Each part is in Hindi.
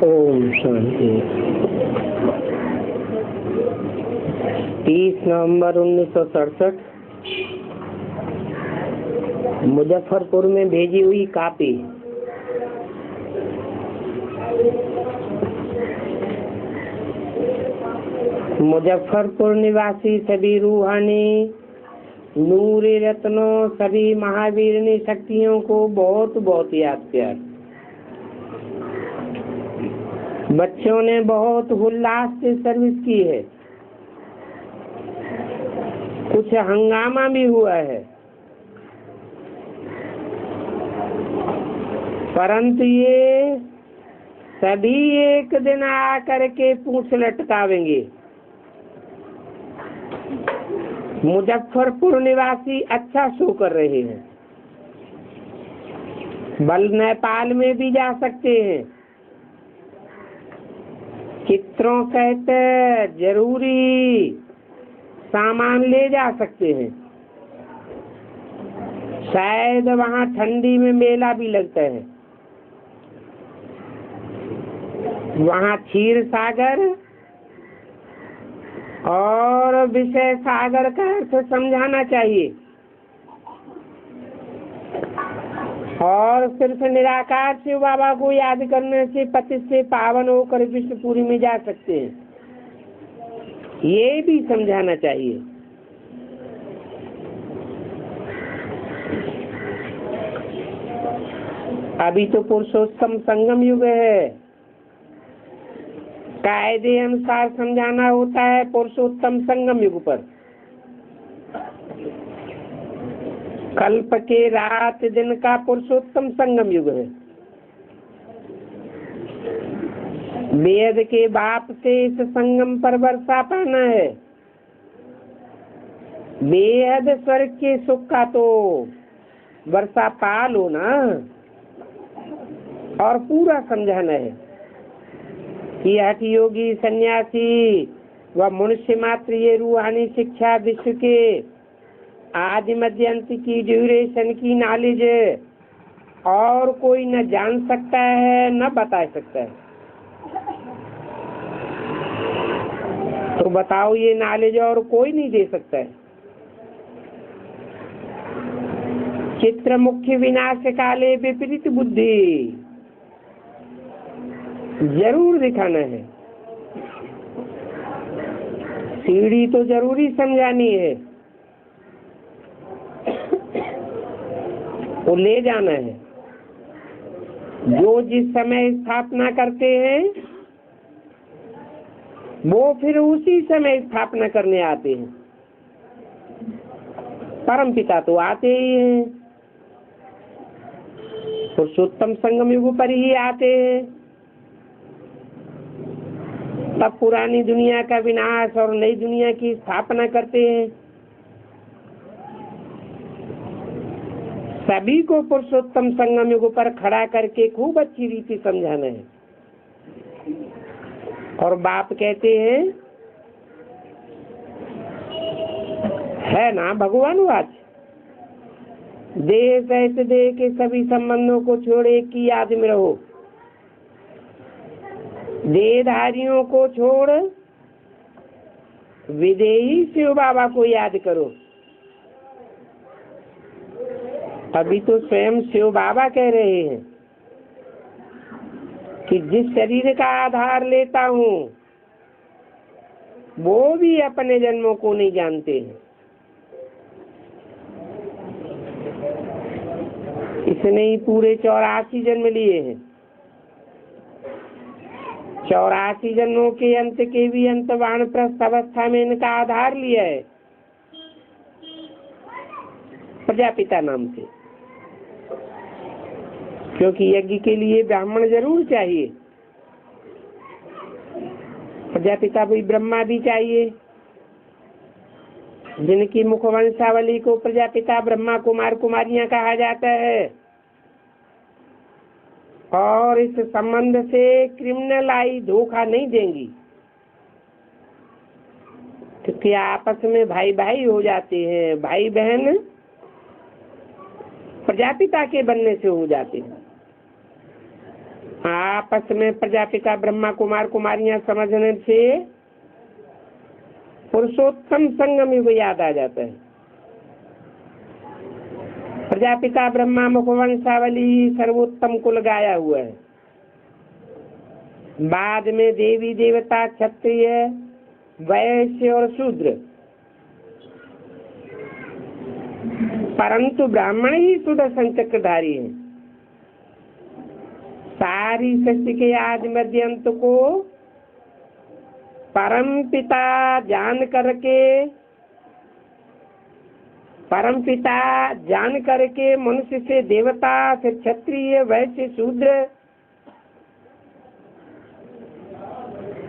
ओम शांति। 30 नवंबर 1967 मुजफ्फरपुर में भेजी हुई कॉपी। मुजफ्फरपुर निवासी सभी रूहानी नूरे रत्नों, सभी महावीरनी शक्तियों को बहुत बहुत याद प्यार। बच्चों ने बहुत उल्लास से सर्विस की है, कुछ हंगामा भी हुआ है, परंतु ये सभी एक दिन आकर के पूंछ लटकावेंगे। मुजफ्फरपुर निवासी अच्छा शो कर रहे हैं, बल नेपाल में भी जा सकते हैं। चित्रों सहित जरूरी सामान ले जा सकते हैं। शायद वहाँ ठंडी में मेला भी लगता है। वहाँ क्षीर सागर और विषय सागर का अर्थ समझाना चाहिए, और सिर्फ निराकार शिव बाबा को याद करने से पति से पावन होकर विष्णुपुरी में जा सकते हैं, ये भी समझाना चाहिए। अभी तो पुरुषोत्तम संगम युग है, कायदे अनुसार समझाना होता है पुरुषोत्तम संगम युग पर। कल्प के रात दिन का पुरुषोत्तम संगम युग है। वेद के बाप से इस संगम पर वर्षा पाना है। बेहद स्वर्ग के सुख का तो वर्षा पा लो ना, और पूरा समझाना है कि हठ योगी सन्यासी व मनुष्य मात्र ये रूहानी शिक्षा विश्व के आदि मध्य अंत की ड्यूरेशन की नॉलेज और कोई न जान सकता है न बता सकता है। तो बताओ, ये नॉलेज और कोई नहीं दे सकता है। चित्र मुख्य विनाश काले विपरीत बुद्धि जरूर दिखाना है। सीढ़ी तो जरूरी समझानी है, वो ले जाना है। जो जिस समय स्थापना करते हैं वो फिर उसी समय स्थापना करने आते हैं। परम पिता तो आते ही हैं, पुरुषोत्तम संगम युग पर ही आते हैं। तब पुरानी दुनिया का विनाश और नई दुनिया की स्थापना करते हैं। सभी को पुरुषोत्तम संगम युग पर खड़ा करके खूब अच्छी रीति समझाना है। और बाप कहते हैं, है ना भगवानवाच, देह सहित देह के सभी संबंधों को छोड़े एक की याद में रहो। देहधारियों को छोड़ विदेही शिव बाबा को याद करो। अभी तो स्वयं शिव बाबा कह रहे हैं कि जिस शरीर का आधार लेता हूँ वो भी अपने जन्मों को नहीं जानते हैं। इसने ही पूरे 84 जन्म लिए हैं। 84 जन्मों के अंत के भी अंत वानप्रस्थ अवस्था में इनका आधार लिया है, प्रजापिता नाम से। क्योंकि यज्ञ के लिए ब्राह्मण जरूर चाहिए, प्रजापिता भी ब्रह्मा भी चाहिए, जिनकी मुखवंशावली को प्रजापिता ब्रह्मा कुमार कुमारियां कहा जाता है। और इस संबंध से क्रिमिनल आई धोखा नहीं देंगी, क्योंकि आपस में भाई भाई हो जाते हैं। भाई बहन प्रजापिता के बनने से हो जाते हैं। आपस में प्रजापिता ब्रह्मा कुमार कुमारियां समझने से पुरुषोत्तम संगम युग याद आ जाता है। प्रजापिता ब्रह्मा मुखवंशावली सर्वोत्तम कुल गाया हुआ है। बाद में देवी देवता क्षत्रिय वैश्य और शूद्र, परंतु ब्राह्मण ही सुदर्शन चक्रधारी है। सारी सृष्टि के आदि मध्य अंत को परम पिता जान करके मनुष्य से देवता, फिर क्षत्रिय वैश्य शूद्र,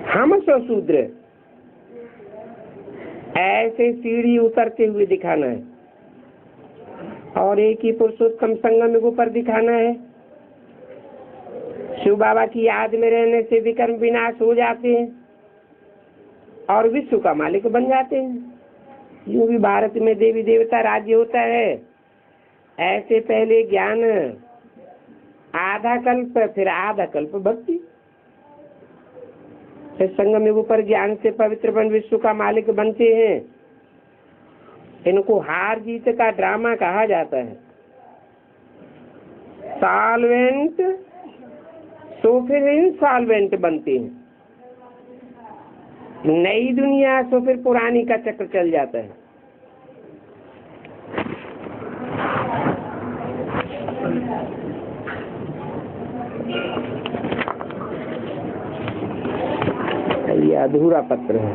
हम सो शूद्र, ऐसे सीढ़ी उतरते हुए दिखाना है और एक ही पुरुषोत्तम संगम युग पर दिखाना है। शिव बाबा की याद में रहने से विकर्म विनाश हो जाते हैं और विश्व का मालिक बन जाते हैं। यूं भी भारत में देवी देवता राज्य होता है। ऐसे पहले ज्ञान, आधा कल्प, फिर आधा कल्प भक्ति, फिर संगम युग पर ज्ञान से पवित्र बन विश्व का मालिक बनते हैं। इनको हार जीत का ड्रामा कहा जाता है। सॉल्वेंट तो फिर इंसॉल्वेंट बनते हैं। नई दुनिया तो फिर पुरानी का चक्र चल जाता है। ये अधूरा पत्र है।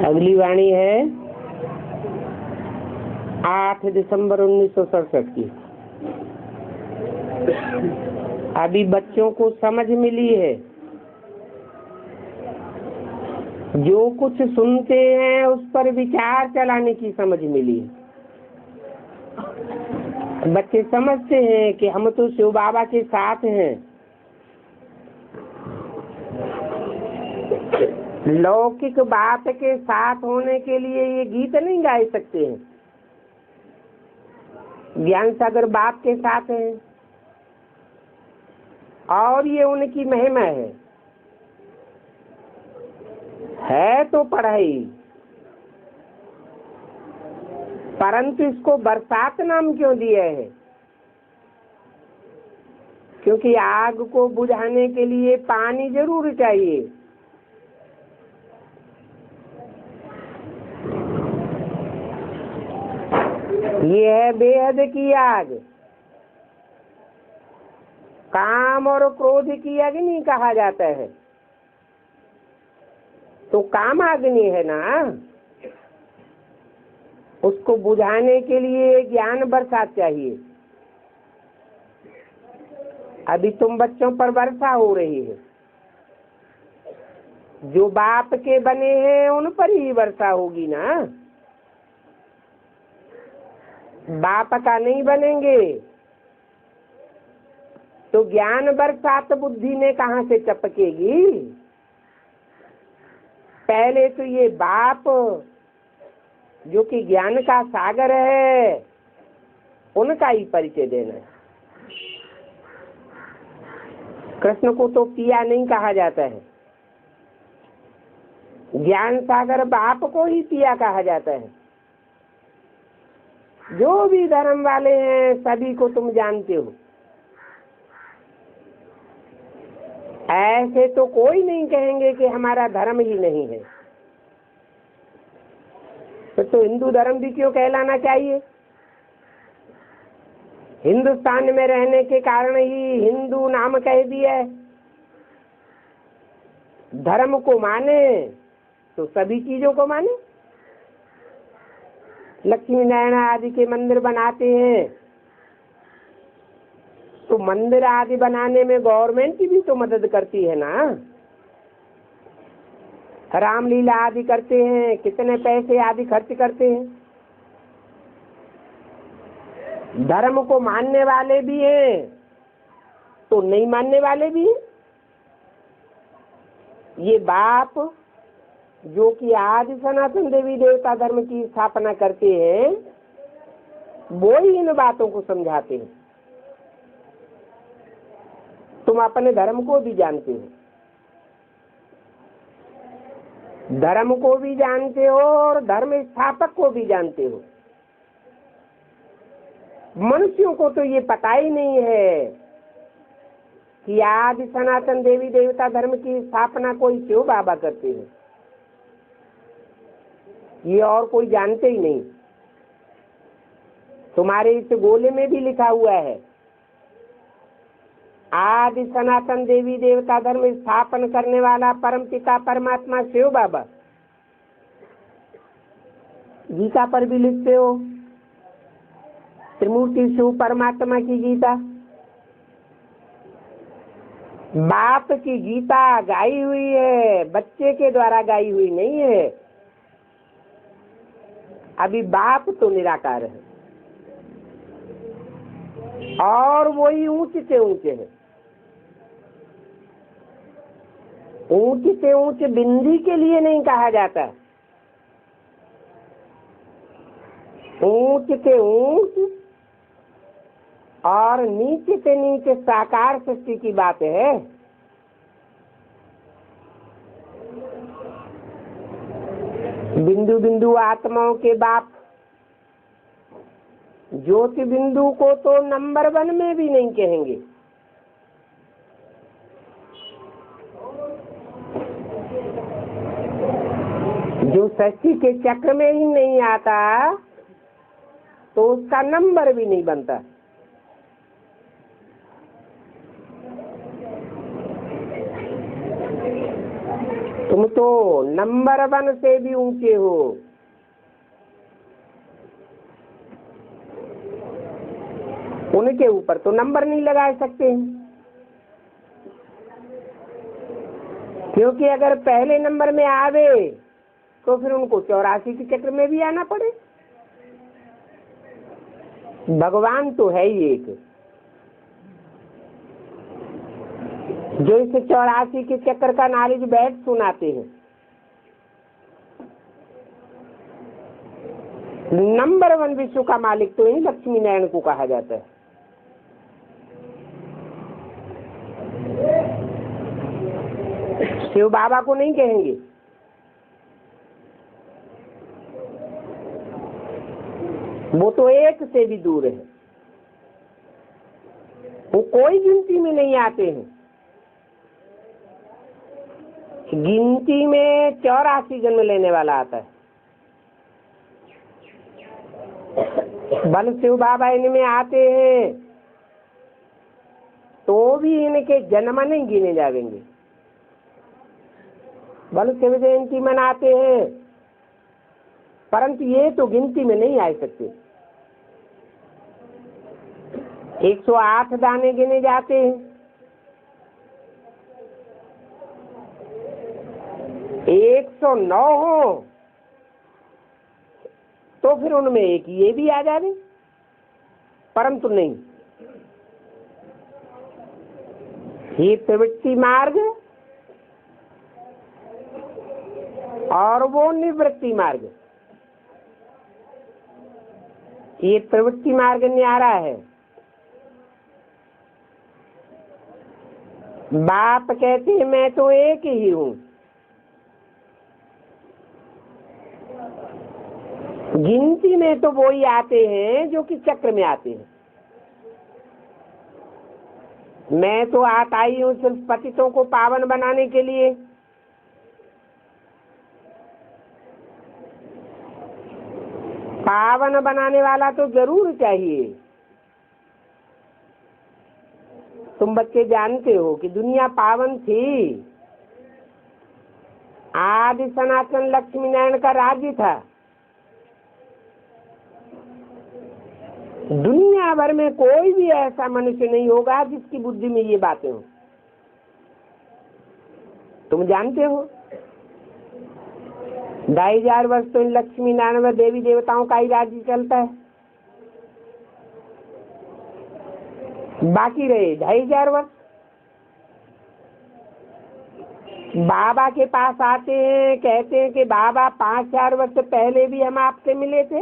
अगली वाणी है 8 दिसंबर 1967 की। अभी बच्चों को समझ मिली है, जो कुछ सुनते हैं उस पर विचार चलाने की समझ मिली है। बच्चे समझते हैं कि हम तो शिव बाबा के साथ हैं। लौकिक बात के साथ होने के लिए ये गीत नहीं गा सकते हैं। ज्ञान सागर बाप के साथ है और ये उनकी महिमा है तो पढ़ाई, परंतु इसको बरसात नाम क्यों दिया है? क्योंकि आग को बुझाने के लिए पानी जरूर चाहिए। ये है बेहद की आग, काम और क्रोध की अग्नि कहा जाता है। तो काम अग्नि है ना, उसको बुझाने के लिए ज्ञान बरसात चाहिए। अभी तुम बच्चों पर वर्षा हो रही है, जो बाप के बने हैं उन पर ही वर्षा होगी ना, बाप का नहीं बनेंगे तो ज्ञान बरसात बुद्धि में कहां से टपकेगी? पहले तो ये बाप जो कि ज्ञान का सागर है उनका ही परिचय देना है। कृष्ण को तो पिया नहीं कहा जाता है, ज्ञान सागर बाप को ही पिया कहा जाता है। जो भी धर्म वाले हैं सभी को तुम जानते हो। ऐसे तो कोई नहीं कहेंगे कि हमारा धर्म ही नहीं है। तो हिंदू धर्म भी क्यों कहलाना चाहिए? हिंदुस्तान में रहने के कारण ही हिंदू नाम कह दिया है। धर्म को माने तो सभी चीजों को माने। लक्ष्मी नारायण आदि के मंदिर बनाते हैं तो मंदिर आदि बनाने में गवर्नमेंट की भी तो मदद करती है ना। रामलीला आदि करते हैं, कितने पैसे आदि खर्च करते हैं। धर्म को मानने वाले भी हैं तो नहीं मानने वाले भी हैं। ये बाप जो कि आदि सनातन देवी देवता धर्म की स्थापना करते हैं, वो ही इन बातों को समझाते हैं। तुम अपने धर्म को भी जानते हो, धर्म को भी जानते हो और धर्म स्थापक को भी जानते हो। मनुष्यों को तो ये पता ही नहीं है कि आदि सनातन देवी देवता धर्म की स्थापना कोई शिव बाबा करते हैं, ये और कोई जानते ही नहीं। तुम्हारे इस गोले में भी लिखा हुआ है, आदि सनातन देवी देवता धर्म स्थापन करने वाला परम पिता परमात्मा शिव बाबा। गीता पर भी लिखते हो, त्रिमूर्ति शिव परमात्मा की गीता। बाप की गीता गाई हुई है, बच्चे के द्वारा गाई हुई नहीं है। अभी बाप तो निराकार है और वही ऊंच से ऊंचे है। ऊंच से ऊंच बिंदी के लिए नहीं कहा जाता, ऊंच से ऊंच और नीचे से नीचे साकार सृष्टि की बात है। बिंदु बिंदु आत्माओं के बाप ज्योति बिंदु को तो नंबर 1 में भी नहीं कहेंगे। जो सृष्टि के चक्र में ही नहीं आता तो उसका नंबर भी नहीं बनता। तुम तो नंबर 1 से भी ऊंचे हो। उनके ऊपर तो नंबर नहीं लगा सकते हैं, क्योंकि अगर पहले नंबर में आवे तो फिर उनको 84 के चक्र में भी आना पड़े। भगवान तो है ही एक, जो इस 84 के चक्र का नॉलेज बैठ सुनाते हैं। नंबर 1 विश्व का मालिक तो ही लक्ष्मी नारायण को कहा जाता है। शिव बाबा को नहीं कहेंगे। वो तो एक से भी दूर है, वो कोई गिनती में नहीं आते हैं। गिनती में 84 जन्म लेने वाला आता है। बल शिव बाबा इनमें आते हैं तो भी इनके जन्म नहीं गिने जाएंगे। बल शिव जयंती मनाते हैं परंतु ये तो गिनती में नहीं आ सकते। 108 दाने गिने जाते हैं, 109 हो तो फिर उनमें एक ये भी आ जाए, परंतु नहीं। ये प्रवृत्ति मार्ग और वो निवृत्ति मार्ग। ये प्रवृत्ति मार्ग न्यारा है। बाप कहते हैं मैं तो एक ही हूँ। गिनती में तो वो ही आते हैं जो कि चक्र में आते हैं। मैं तो आता ही हूँ सिर्फ पतितों को पावन बनाने के लिए। पावन बनाने वाला तो जरूर चाहिए। तुम बच्चे जानते हो कि दुनिया पावन थी। आदि सनातन लक्ष्मी नारायण का राज्य था। दुनिया भर में कोई भी ऐसा मनुष्य नहीं होगा जिसकी बुद्धि में ये बातें हो। तुम जानते हो 2,500 वर्ष तो इन लक्ष्मी नारायण देवी देवताओं का ही राज्य चलता है, बाकी रहे 2,500 वर्ष। बाबा के पास आते हैं, कहते हैं कि बाबा 5,000 वर्ष पहले भी हम आपसे मिले थे।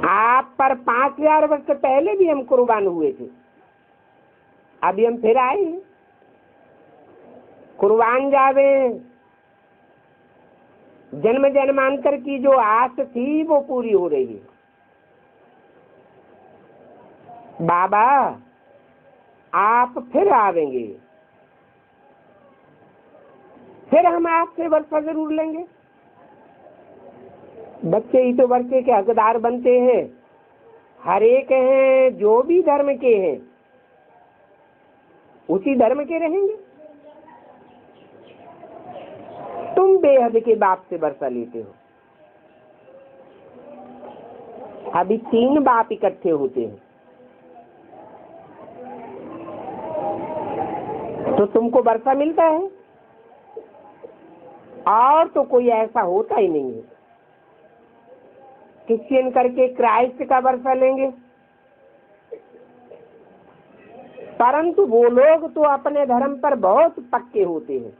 आप पर 5,000 वर्ष पहले भी हम कुर्बान हुए थे, अभी हम फिर आए हैं, कुर्बान जावे। जन्म जन्मांतर की जो आस थी वो पूरी हो रही है। बाबा आप फिर आवेंगे, फिर हम आपसे वर्षा जरूर लेंगे। बच्चे ही तो वर्षे के हकदार बनते हैं, हर एक हैं जो भी धर्म के हैं उसी धर्म के रहेंगे। तुम बेहद के बाप से वर्षा लेते हो, अभी 3 बाप इकट्ठे होते हैं तो तुमको वर्षा मिलता है, और तो कोई ऐसा होता ही नहीं है। क्रिश्चियन करके क्राइस्ट का वर्षा लेंगे, परंतु वो लोग तो अपने धर्म पर बहुत पक्के होते हैं,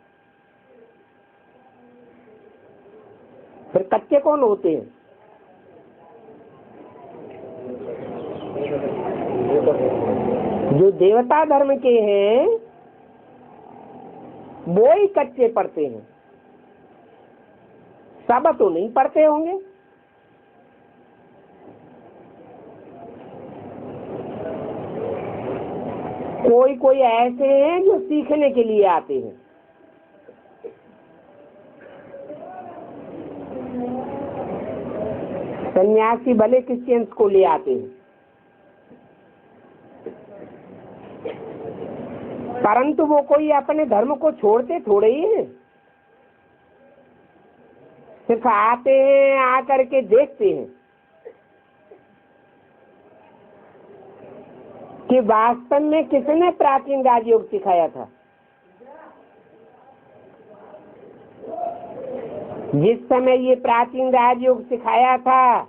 फिर कच्चे कौन होते हैं? जो देवता धर्म के हैं वो ही कच्चे पड़ते हैं, सब तो नहीं पढ़ते होंगे। कोई कोई ऐसे हैं जो सीखने के लिए आते हैं, सन्यासी भले क्रिश्चियंस को ले आते हैं, परंतु वो कोई अपने धर्म को छोड़ते थोड़े ही हैं, सिर्फ आते हैं, आकर के देखते हैं कि वास्तव में किसने प्राचीन राजयोग सिखाया था। जिस समय ये प्राचीन राजयोग सिखाया था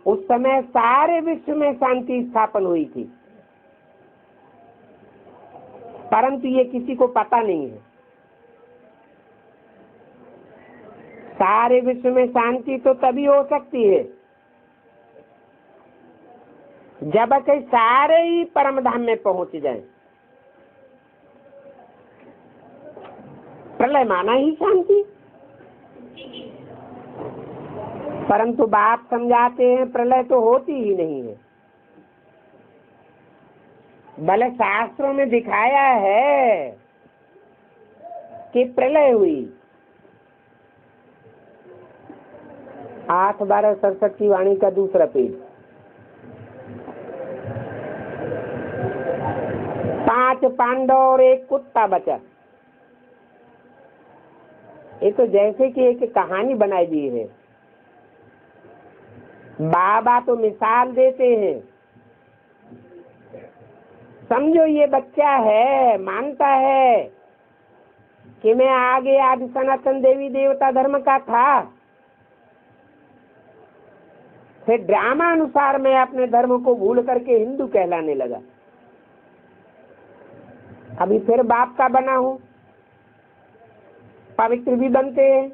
उस समय सारे विश्व में शांति स्थापन हुई थी, परंतु ये किसी को पता नहीं है। सारे विश्व में शांति तो तभी हो सकती है जब कई सारे ही परम धाम में पहुंच जाएं। प्रलय माना ही शांति, परंतु बाप समझाते हैं प्रलय तो होती ही नहीं है। भले शास्त्रों में दिखाया है कि प्रलय हुई, 8/12/67 की वाणी का दूसरा पेज, 5 पांडव और 1 कुत्ता बचा। ये तो जैसे कि एक कहानी बनाई दी है। बाबा तो मिसाल देते हैं, समझो ये बच्चा है, मानता है कि मैं आगे आदि सनातन देवी देवता धर्म का था, फिर ड्रामा अनुसार मैं अपने धर्म को भूल करके हिंदू कहलाने लगा, अभी फिर बाप का बना हूं, पवित्र भी बनते हैं।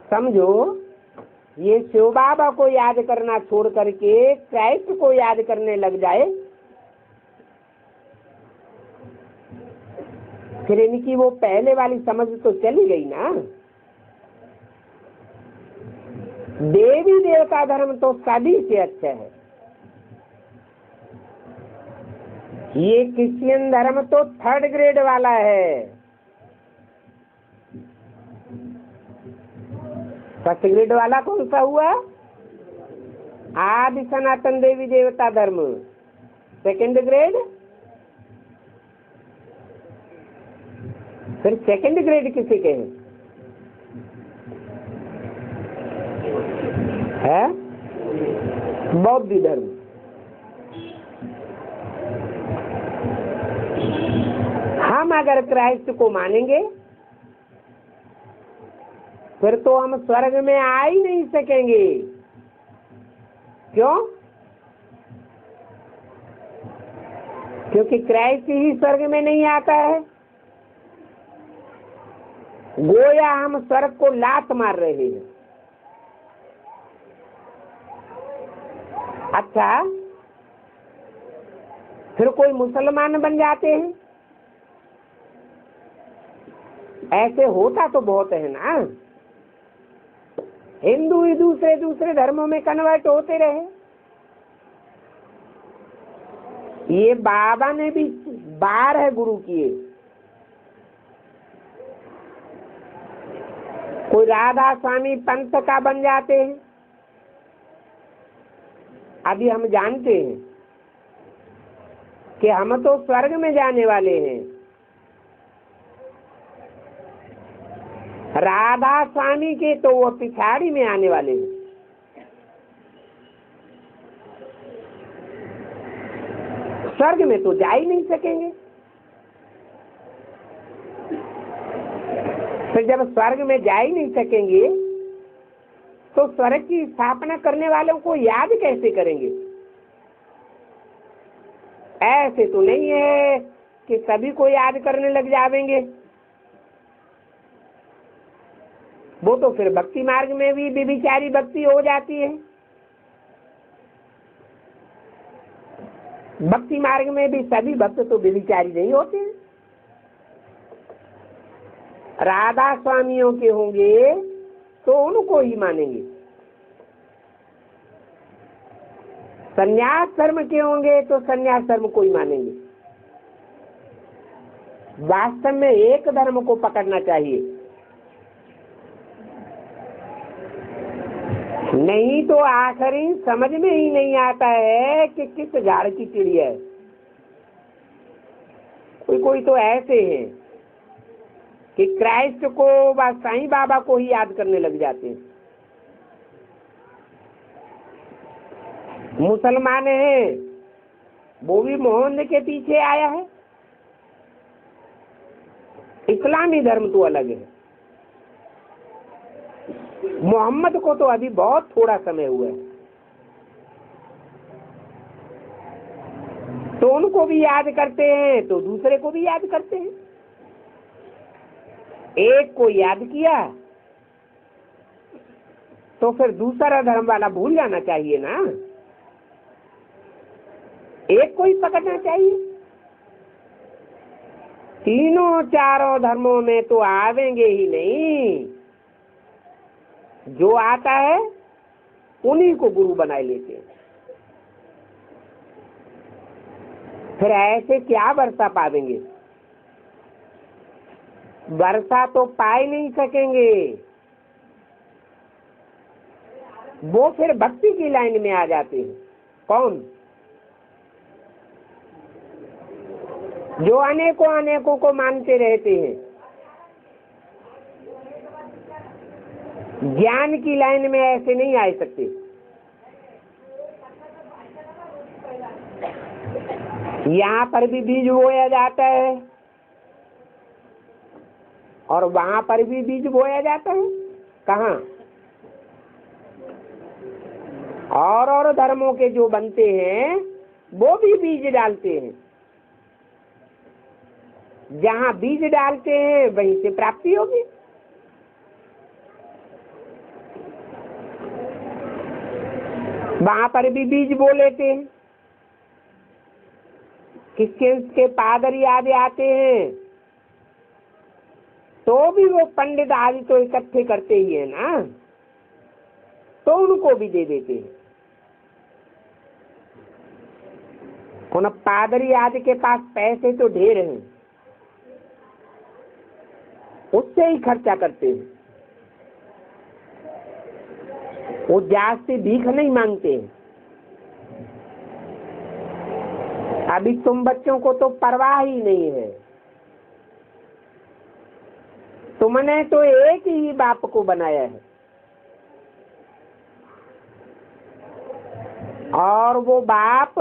समझो ये शिव बाबा को याद करना छोड़ करके क्राइस्ट को याद करने लग जाए, फिर इनकी वो पहले वाली समझ तो चली गई ना। देवी देवता धर्म तो सदी से अच्छा है, ये क्रिश्चियन धर्म तो 3rd ग्रेड वाला है। 1st ग्रेड वाला कौन सा हुआ? आदि सनातन देवी देवता धर्म। 2nd ग्रेड, फिर 2nd ग्रेड किसे कहें? है बौद्ध धर्म। अगर क्राइस्ट को मानेंगे फिर तो हम स्वर्ग में आ ही नहीं सकेंगे। क्यों? क्योंकि क्राइस्ट ही स्वर्ग में नहीं आता है। गोया हम स्वर्ग को लात मार रहे हैं। अच्छा, फिर कोई मुसलमान बन जाते हैं? ऐसे होता तो बहुत है ना। हिंदू ही दूसरे दूसरे धर्मों में कन्वर्ट होते रहे। ये बाबा ने भी 12 गुरु किए। कोई राधा स्वामी पंथ का बन जाते हैं। अभी हम जानते हैं कि हम तो स्वर्ग में जाने वाले हैं। राधा स्वामी के तो वो पिछाड़ी में आने वाले हैं। स्वर्ग में तो जा ही नहीं सकेंगे। फिर जब स्वर्ग में जा ही नहीं सकेंगे तो स्वर्ग की स्थापना करने वालों को याद कैसे करेंगे? ऐसे तो नहीं है कि सभी को याद करने लग जाएंगे। वो तो फिर भक्ति मार्ग में भी व्यभिचारी भक्ति हो जाती है। भक्ति मार्ग में भी सभी भक्त तो व्यभिचारी नहीं होते हैं। राधा स्वामियों के होंगे तो उनको ही मानेंगे। संन्यास धर्म के होंगे तो संन्यास धर्म को ही मानेंगे। वास्तव में एक धर्म को पकड़ना चाहिए, नहीं तो आखिरी समझ में ही नहीं आता है कि किस झाड़ की चिड़िया है। कोई तो ऐसे हैं कि क्राइस्ट को व साईं बाबा को ही याद करने लग जाते हैं। मुसलमान है वो भी मोहम्मद के पीछे आया है। इस्लामी धर्म तो अलग है। मोहम्मद को तो अभी बहुत थोड़ा समय हुआ है, तो उनको भी याद करते हैं तो दूसरे को भी याद करते हैं। एक को याद किया तो फिर दूसरा धर्म वाला भूल जाना चाहिए ना। एक को ही पकड़ना चाहिए। तीनों चारों धर्मों में तो आवेंगे ही नहीं। जो आता है उन्हीं को गुरु बनाए लेते हैं। फिर ऐसे क्या वर्षा पावेंगे? वर्षा तो पा ही नहीं सकेंगे। वो फिर भक्ति की लाइन में आ जाते हैं। कौन? जो अनेकों को मानते रहते हैं। ज्ञान की लाइन में ऐसे नहीं आ सकते। यहाँ पर भी बीज बोया जाता है और वहां पर भी बीज बोया जाता है। कहाँ? और धर्मों के जो बनते हैं वो भी बीज डालते हैं। जहाँ बीज डालते हैं वहीं से प्राप्ति होगी। वहां पर भी बीज बो लेते हैं। किसके पादरी आदि आते हैं तो भी वो पंडित आदि तो इकट्ठे करते ही है ना, तो उनको भी दे देते हैं। उन पादरी आदि के पास पैसे तो ढेर हैं, उससे ही खर्चा करते हैं। वो जास्ती भीख नहीं मांगते हैं। अभी तुम बच्चों को तो परवाह ही नहीं है। तुमने तो एक ही बाप को बनाया है और वो बाप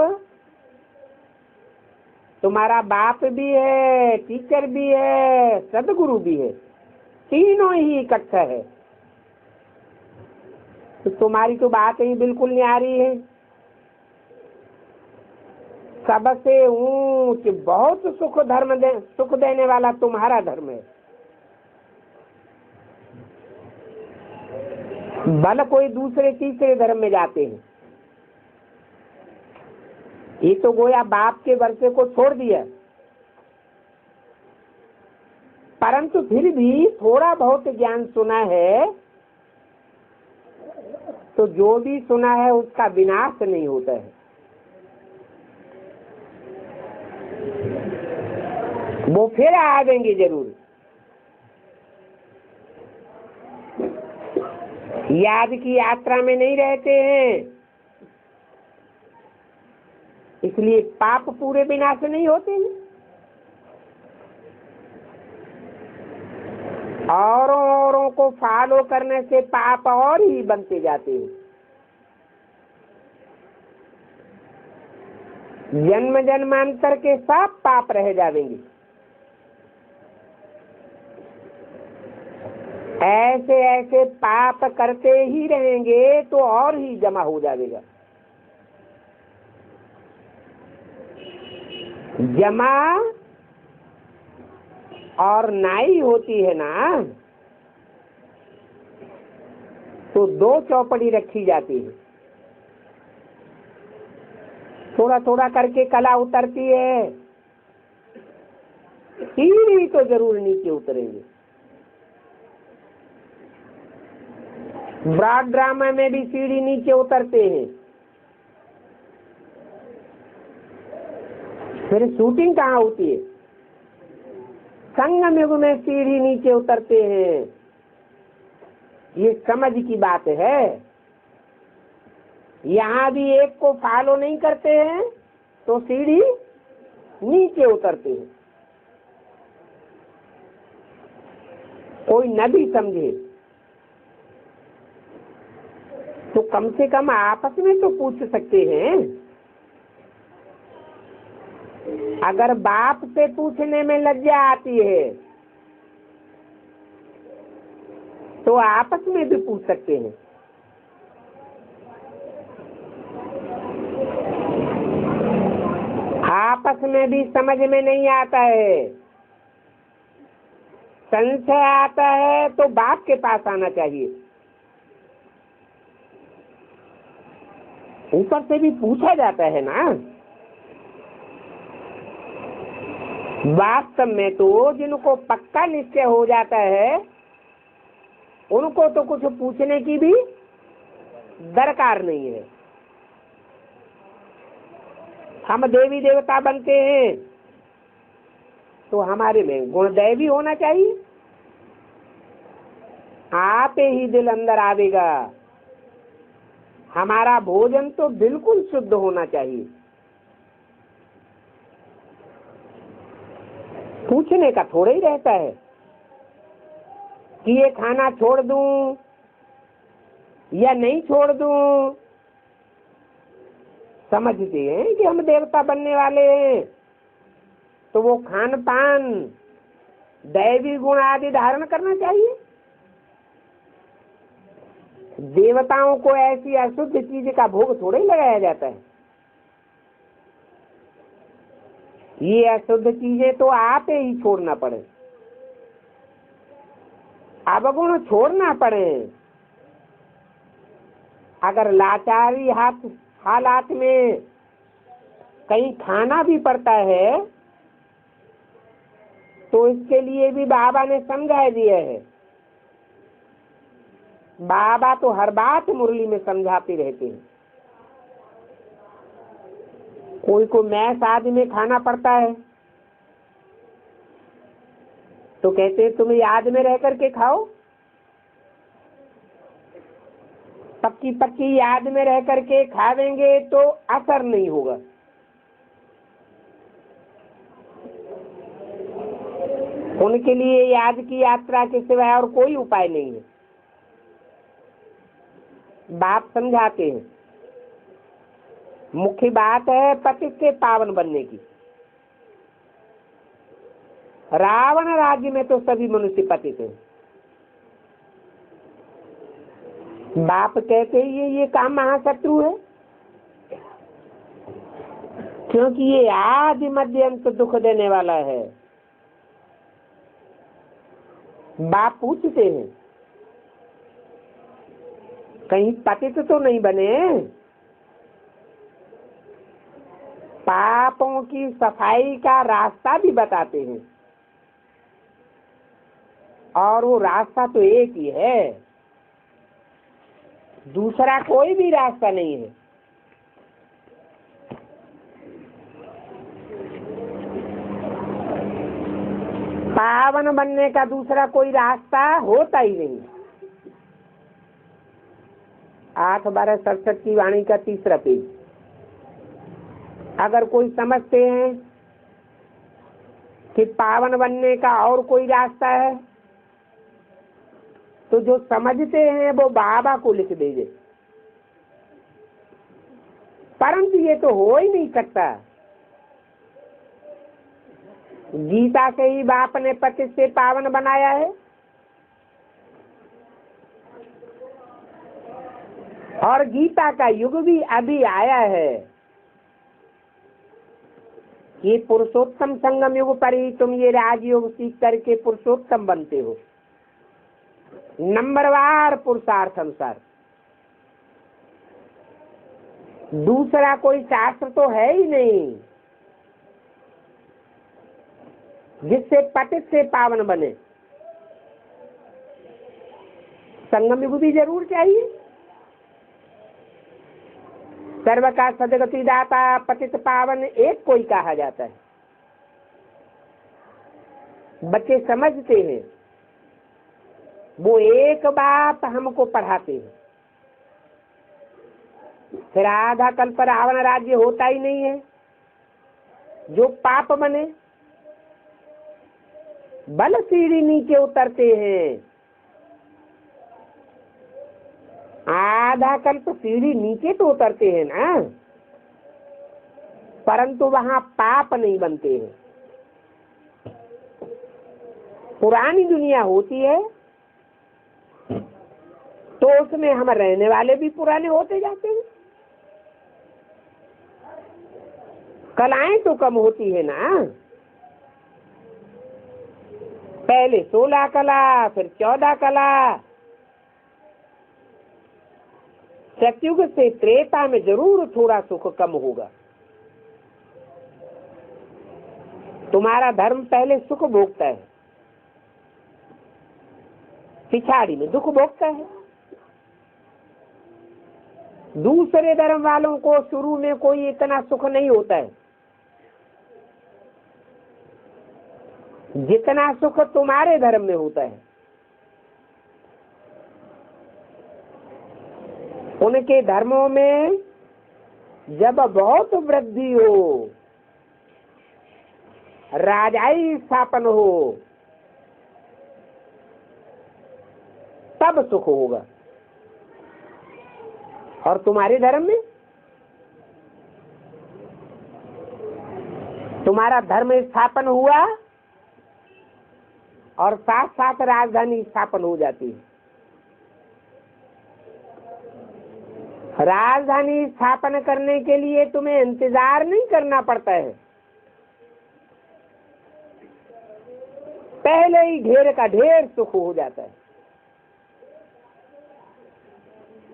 तुम्हारा बाप भी है, टीचर भी है, सदगुरु भी है, तीनों ही इकट्ठा है। तो तुम्हारी तो बात ही बिल्कुल नहीं आ रही है। सबसे ऊंच बहुत सुख देने वाला तुम्हारा धर्म है। बल कोई दूसरे तीसरे धर्म में जाते हैं। ये तो गोया बाप के वर्षे को छोड़ दिया, परंतु फिर भी थोड़ा बहुत ज्ञान सुना है, तो जो भी सुना है उसका विनाश नहीं होता है। वो फिर आएंगे जरूर। याद की यात्रा में नहीं रहते हैं, इसलिए पाप पूरे विनाश नहीं होते हैं। औरों को फॉलो करने से पाप और ही बनते जाते हैं। जन्म जन्मांतर के सब पाप रह जाएंगे। ऐसे ऐसे पाप करते ही रहेंगे तो और ही जमा हो जाएगा। जमा और नाई होती है ना, तो दो चौपड़ी रखी जाती है। थोड़ा थोड़ा करके कला उतरती है, सीढ़ी तो जरूर नीचे उतरेंगे। ब्रॉड ड्रामा में भी सीढ़ी नीचे उतरते हैं। फिर शूटिंग कहाँ होती है? संगम युग में सीढ़ी नीचे उतरते हैं। ये समझ की बात है। यहाँ भी एक को फॉलो नहीं करते हैं तो सीढ़ी नीचे उतरते हैं। कोई न भी समझे तो कम से कम आपस में तो पूछ सकते हैं। अगर बाप से पूछने में लज्जा आती है तो आपस में भी पूछ सकते हैं। आपस में भी समझ में नहीं आता है, संशय आता है तो बाप के पास आना चाहिए। ऊपर से भी पूछा जाता है ना। वास्तव में तो जिनको पक्का निश्चय हो जाता है उनको तो कुछ पूछने की भी दरकार नहीं है। हम देवी देवता बनते हैं तो हमारे में गुण दैवी होना चाहिए। आप ही दिल अंदर आवेगा। हमारा भोजन तो बिल्कुल शुद्ध होना चाहिए। पूछने का थोड़ा ही रहता है कि ये खाना छोड़ दूं या नहीं छोड़ दूं। समझते हैं कि हम देवता बनने वाले हैं तो वो खान पान दैवी गुण आदि धारण करना चाहिए। देवताओं को ऐसी अशुद्ध चीज का भोग थोड़ा ही लगाया जाता है। ये अशुद्ध चीजें तो आप ही छोड़ना पड़े, अवगुण छोड़ना पड़े। अगर लाचारी हालात में कहीं खाना भी पड़ता है तो इसके लिए भी बाबा ने समझा दिया है। बाबा तो हर बात मुरली में समझाते रहते हैं। कोई को मैस आदि में खाना पड़ता है तो कहते हैं तुम याद में रह करके खाओ। पक्की पक्की याद में रह करके खावेंगे तो असर नहीं होगा। उनके लिए याद की यात्रा के सिवाय और कोई उपाय नहीं है। बाप समझाते हैं। मुख्य बात है पति से पावन बनने की। रावण राज्य में तो सभी मनुष्य पतित हैं। बाप कहते ही ये काम महाशत्रु है, क्योंकि ये आदि मध्य अंत दुख देने वाला है। बाप पूछते हैं कहीं पतित तो नहीं बने। पापों की सफाई का रास्ता भी बताते हैं, और वो रास्ता तो एक ही है, दूसरा कोई भी रास्ता नहीं है। पावन बनने का दूसरा कोई रास्ता होता ही नहीं। 8/12/67 की वाणी का 3रा पेज। अगर कोई समझते हैं कि पावन बनने का और कोई रास्ता है, तो जो समझते हैं वो बाबा को लिख दीजिए, परंतु ये तो हो ही नहीं सकता। गीता से ही बाप ने पतित से पावन बनाया है, और गीता का युग भी अभी आया है। ये पुरुषोत्तम संगम युग पर ही तुम ये राजयोग सीख करके पुरुषोत्तम बनते हो, नंबरवार पुरुषार्थ अनुसार। दूसरा कोई शास्त्र तो है ही नहीं जिससे पतित से पावन बने। संगम युग भी जरूर चाहिए। सर्व का सदगति दाता पतित पावन एक कोई कहा जाता है। बच्चे समझते हैं, वो एक बात हमको पढ़ाते हैं। फिर आधा कल्प रावण राज्य होता ही नहीं है। जो पाप बने बल सीढ़ी नीचे उतरते हैं। आधा कल्प सीढ़ी नीचे तो उतरते हैं ना, परंतु वहां पाप नहीं बनते हैं। पुरानी दुनिया होती है तो उसमें हम रहने वाले भी पुराने होते जाते हैं। कलाएं तो कम होती है ना, पहले 16 कला, फिर 14 कला। सतयुग से त्रेता में जरूर थोड़ा सुख कम होगा। तुम्हारा धर्म पहले सुख भोगता है, पिछाड़ी में दुख भोगता है। दूसरे धर्म वालों को शुरू में कोई इतना सुख नहीं होता है जितना सुख तुम्हारे धर्म में होता है। उनके धर्मों में जब बहुत वृद्धि हो, राजाई स्थापन हो, तब सुख होगा। और तुम्हारे धर्म में, तुम्हारा धर्म स्थापन हुआ और साथ साथ राजधानी स्थापन हो जाती है। राजधानी स्थापन करने के लिए तुम्हें इंतजार नहीं करना पड़ता है, पहले ही ढेर का ढेर सुख हो जाता है।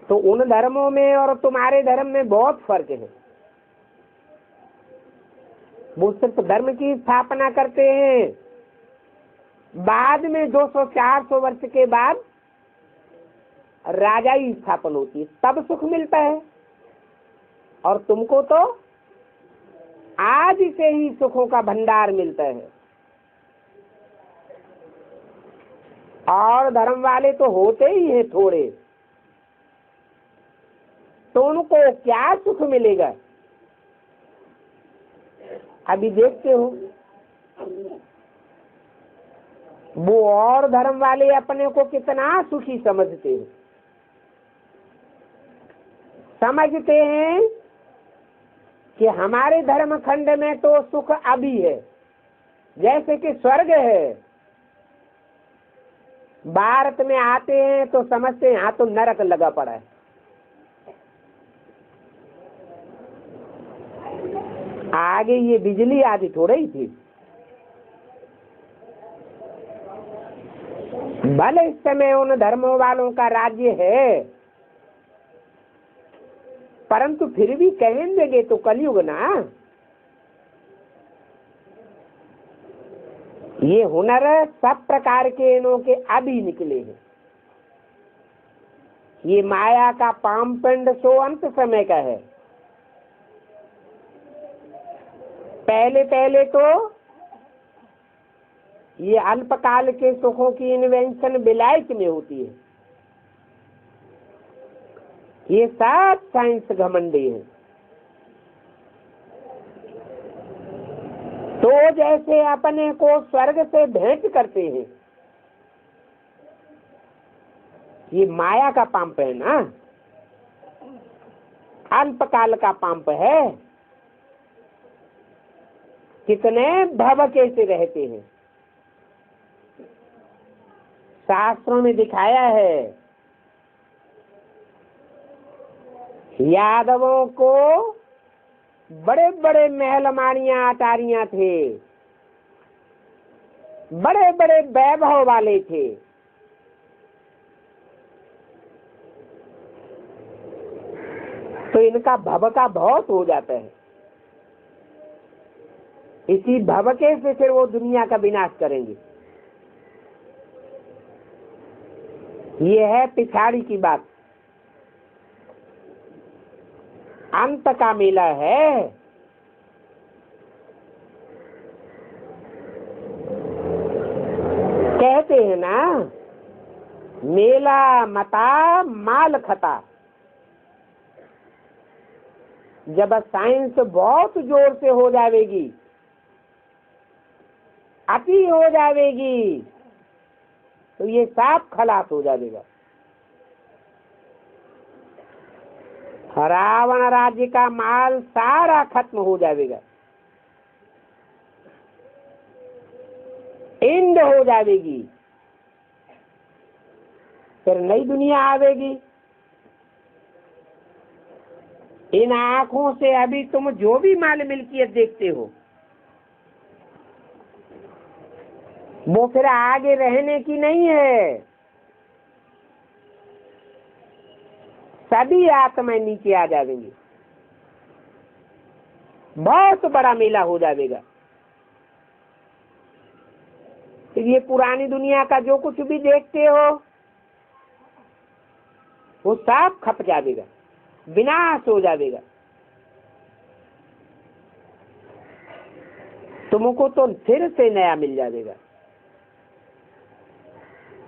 तो उन धर्मों में और तुम्हारे धर्म में बहुत फर्क है। वो सिर्फ धर्म की स्थापना करते हैं, बाद में 200-400 वर्ष के बाद राजाई स्थापन होती है, तब सुख मिलता है। और तुमको तो आज से ही सुखों का भंडार मिलता है। और धर्म वाले तो होते ही हैं थोड़े, तो उनको क्या सुख मिलेगा? अभी देखते हो वो और धर्म वाले अपने को कितना सुखी समझते हैं। समझते हैं कि हमारे धर्म खंड में तो सुख अभी है, जैसे कि स्वर्ग है, भारत में आते हैं तो समझते हैं यहाँ तो नरक लगा पड़ा है। आगे ये बिजली आदि थोड़ी ही थी। भले इस समय उन धर्मों वालों का राज्य है, परंतु फिर भी कहेंगे तो कलयुग ना। ये हुनर सब प्रकार के इनों के अभी निकले हैं। ये माया का पामपिंड सो अंत समय का है। पहले पहले तो ये अल्पकाल के सुखों की इन्वेंशन विलायत में होती है। ये सब साइंस घमंडी है। तो जैसे अपने को स्वर्ग से भेंट करते हैं, ये माया का पंप है ना, अल्पकाल का पंप है। कितने भव कैसे रहते हैं, शास्त्रों में दिखाया है। यादवों को बड़े बड़े महल माड़ियां अटारियां थे, बड़े बड़े वैभव वाले थे। तो इनका भव का बहुत हो जाता है। इसी भव के से फिर वो दुनिया का विनाश करेंगे। ये है पिछाड़ी की बात। अंत का मेला है। कहते हैं ना, मेला मता माल खता। जब साइंस बहुत जोर से हो जाएगी, अति हो जाएगी, तो ये सब खलास हो जाएगा। रावण राज्य का माल सारा खत्म हो जाएगा, एंड हो जाएगी। फिर नई दुनिया आवेगी। इन आंखों से अभी तुम जो भी माल मिल्कियत देखते हो, वो फिर आगे रहने की नहीं है। सभी आत्माएं नीचे आ जाएंगी। बहुत बड़ा मेला हो जाएगा। ये पुरानी दुनिया का जो कुछ भी देखते हो, वो सब खप जाएगा, विनाश हो जाएगा। तुमको तो फिर से नया मिल जाएगा।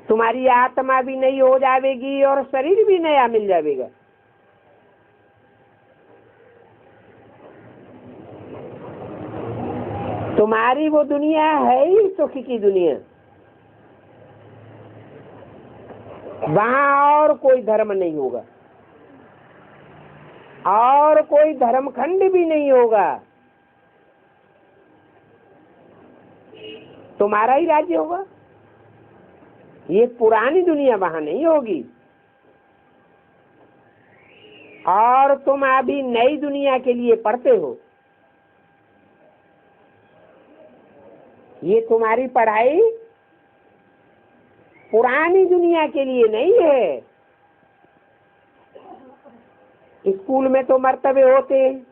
तुम्हारी आत्मा भी नई हो जाएगी और शरीर भी नया मिल जाएगा। तुम्हारी वो दुनिया है ही सुख की दुनिया। वहां और कोई धर्म नहीं होगा, और कोई धर्मखंड भी नहीं होगा। तुम्हारा ही राज्य होगा। ये पुरानी दुनिया वहां नहीं होगी। और तुम अभी नई दुनिया के लिए पढ़ते हो। ये तुम्हारी पढ़ाई पुरानी दुनिया के लिए नहीं है। स्कूल में तो मर्तबे होते हैं,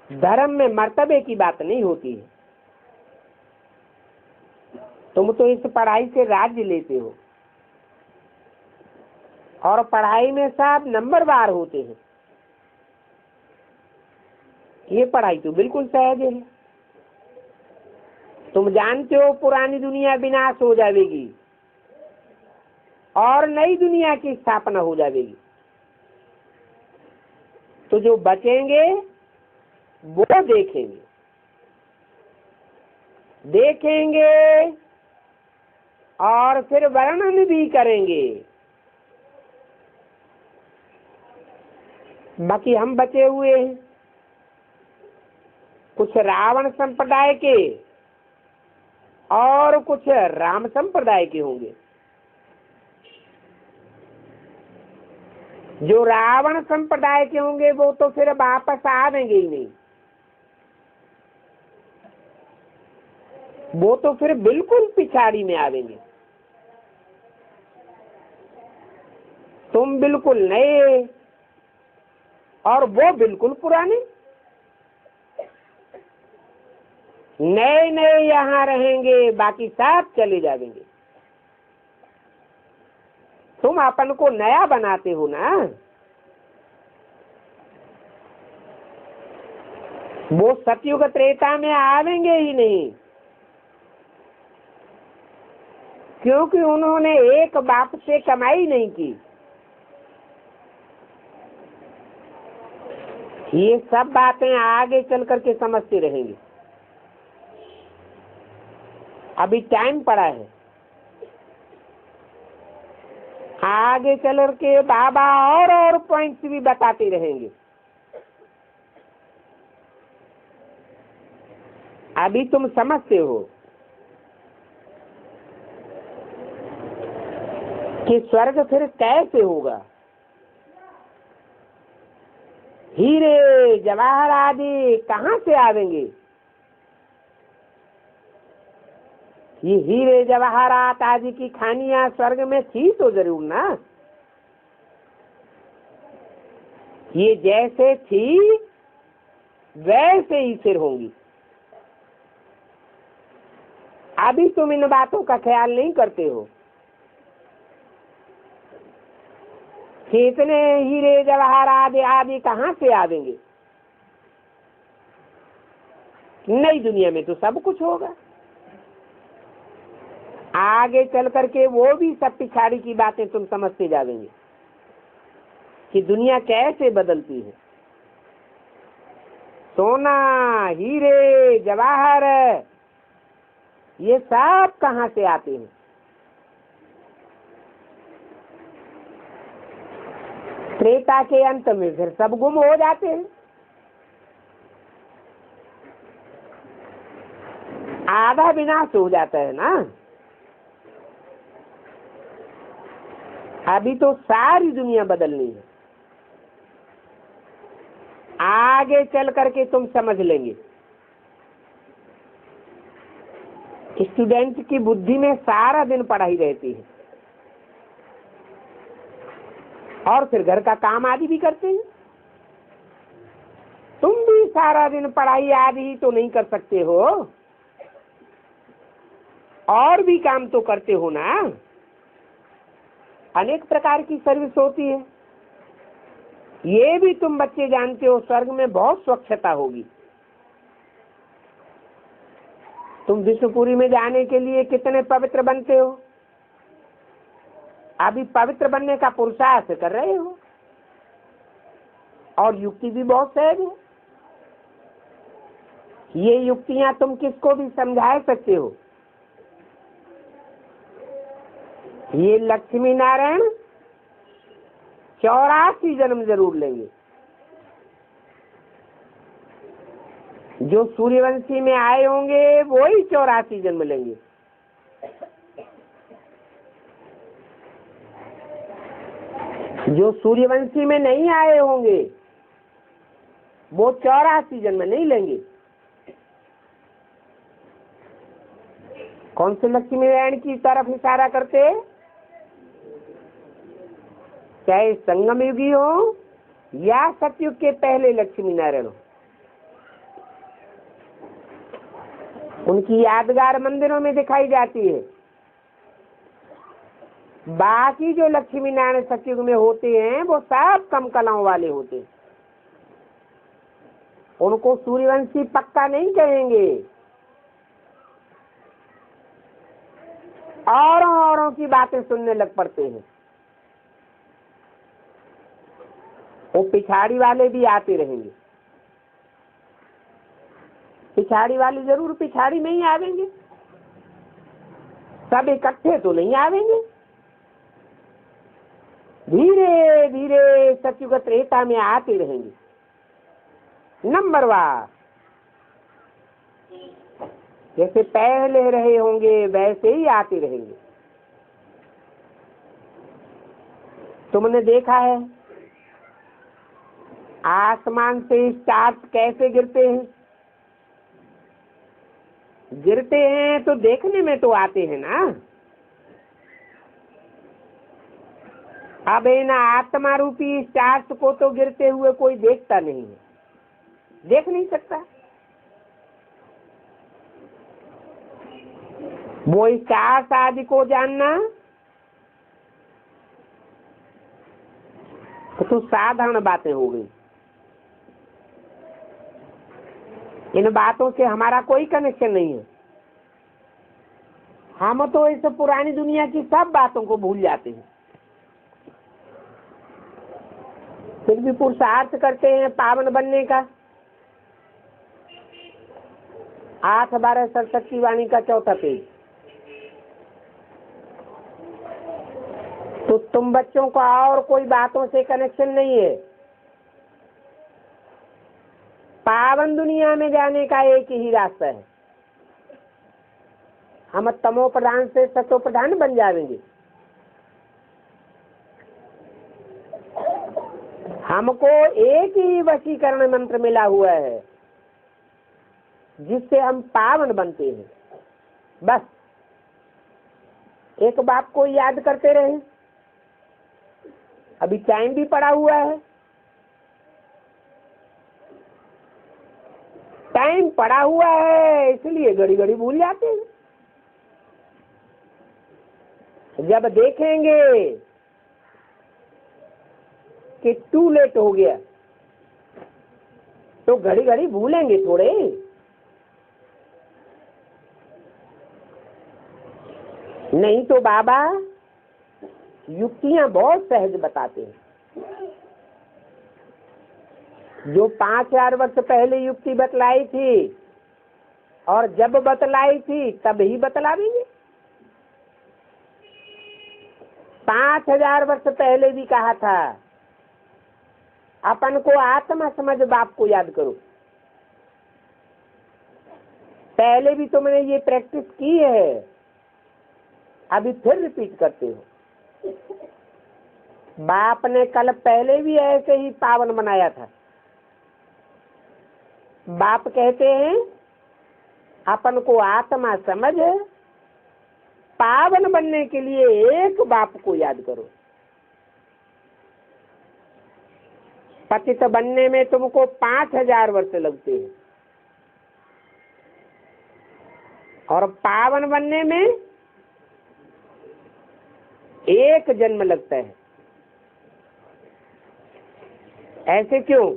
धर्म में मर्तबे की बात नहीं होती है। तुम तो इस पढ़ाई से राज्य लेते हो, और पढ़ाई में सब नंबरवार होते हैं। ये पढ़ाई तो बिल्कुल सहज है। तुम जानते हो पुरानी दुनिया विनाश हो जाएगी और नई दुनिया की स्थापना हो जाएगी। तो जो बचेंगे वो देखेंगे और फिर वर्णन भी करेंगे। बाकी हम बचे हुए हैं, कुछ रावण संप्रदाय के और कुछ राम संप्रदाय के होंगे। जो रावण संप्रदाय के होंगे वो तो फिर वापस आवेंगे ही नहीं, वो तो फिर बिल्कुल पिछाड़ी में आवेंगे। तुम बिल्कुल नए और वो बिल्कुल पुराने, नए नए यहाँ रहेंगे, बाकी सब चले जाएंगे। तुम अपन को नया बनाते हो ना, वो सतयुग त्रेता में आवेंगे ही नहीं, क्योंकि उन्होंने एक बाप से कमाई नहीं की। ये सब बातें आगे चल करके समझते रहेंगे, अभी टाइम पड़ा है। आगे चल के बाबा और पॉइंट्स भी बताते रहेंगे। अभी तुम समझते हो कि स्वर्ग फिर कैसे होगा। हीरे जवाहर आदि कहाँ से आवेंगे? ये हीरे जवाहरात आदि की खानियां स्वर्ग में थी तो जरूर ना। ये जैसे थी वैसे ही फिर होंगी। अभी तुम इन बातों का ख्याल नहीं करते हो कि इतने हीरे जवाहरात आदि कहाँ से आवेंगे। नई दुनिया में तो सब कुछ होगा। आगे चल करके वो भी सब पिछाड़ी की बातें तुम समझते जाएंगे कि दुनिया कैसे बदलती है। सोना, हीरे, जवाहर ये सब कहाँ से आते हैं? त्रेता के अंत में फिर सब गुम हो जाते हैं। आधा विनाश हो जाता है ना। अभी तो सारी दुनिया बदलनी है। आगे चल करके तुम समझ लेंगे। स्टूडेंट की बुद्धि में सारा दिन पढ़ाई रहती है और फिर घर का काम आदि भी करते हैं। तुम भी सारा दिन पढ़ाई आदि तो नहीं कर सकते हो, और भी काम तो करते हो ना। अनेक प्रकार की सर्विस होती है। ये भी तुम बच्चे जानते हो, स्वर्ग में बहुत स्वच्छता होगी। तुम विष्णुपुरी में जाने के लिए कितने पवित्र बनते हो। अभी पवित्र बनने का पुरुषार्थ कर रहे हो और युक्ति भी बहुत सहज है। ये युक्तियां तुम किसको भी समझा सकते हो। ये लक्ष्मी नारायण 84 जन्म जरूर लेंगे। जो सूर्यवंशी में आए होंगे वो ही 84 जन्म लेंगे। जो सूर्यवंशी में नहीं आए होंगे वो 84 जन्म नहीं लेंगे। कौन से लक्ष्मी नारायण की तरफ इशारा करते? चाहे संगम युगी हो या सतयुग के पहले लक्ष्मी नारायण हो, उनकी यादगार मंदिरों में दिखाई जाती है। बाकी जो लक्ष्मी नारायण सतयुग में होते हैं वो सब कम कलाओं वाले होते हैं। उनको सूर्यवंशी पक्का नहीं कहेंगे। औरों की बातें सुनने लग पड़ते हैं। वो पिछाड़ी वाले भी आते रहेंगे। पिछाड़ी वाले जरूर पिछाड़ी में ही आवेंगे, सब इकट्ठे तो नहीं आवेंगे। धीरे धीरे सतयुग त्रेता में आते रहेंगे नंबरवार। जैसे पहले रहे होंगे वैसे ही आते रहेंगे। तुमने देखा है आसमान से स्टार्स कैसे गिरते हैं? गिरते हैं तो देखने में तो आते हैं ना। अब इन आत्मा रूपी स्टार्स को तो गिरते हुए कोई देखता नहीं है, देख नहीं सकता। वो स्टार्स आदि को जानना तो साधारण बातें हो गई। इन बातों से हमारा कोई कनेक्शन नहीं है। हम तो इस पुरानी दुनिया की सब बातों को भूल जाते हैं, फिर भी पुरुषार्थ करते हैं पावन बनने का। 8-12 सरस्वती वाणी का 4था पेज। तो तुम बच्चों को और कोई बातों से कनेक्शन नहीं है। पावन दुनिया में जाने का एक ही रास्ता है, हम तमो प्रधान से सतो प्रधान बन जाएंगे। हमको एक ही वशीकरण मंत्र मिला हुआ है जिससे हम पावन बनते हैं। बस एक बात को याद करते रहे। अभी टाइम भी पड़ा हुआ है, टाइम पड़ा हुआ है इसलिए घड़ी घड़ी भूल जाते हैं। जब देखेंगे कि टू लेट हो गया तो घड़ी घड़ी भूलेंगे थोड़े। नहीं तो बाबा युक्तियां बहुत सहज बताते हैं। जो 5000 वर्ष पहले युक्ति बतलाई थी और जब बतलाई थी तब ही बतलावेंगे। 5000 वर्ष पहले भी कहा था अपन को आत्मा समझ बाप को याद करो। पहले भी तुमने ये प्रैक्टिस की है, अभी फिर रिपीट करते हो। बाप ने कल पहले भी ऐसे ही पावन बनाया था। बाप कहते हैं अपन को आत्मा समझ पावन बनने के लिए एक बाप को याद करो। पतित बनने में तुमको 5000 वर्ष लगते हैं और पावन बनने में एक जन्म लगता है। ऐसे क्यों?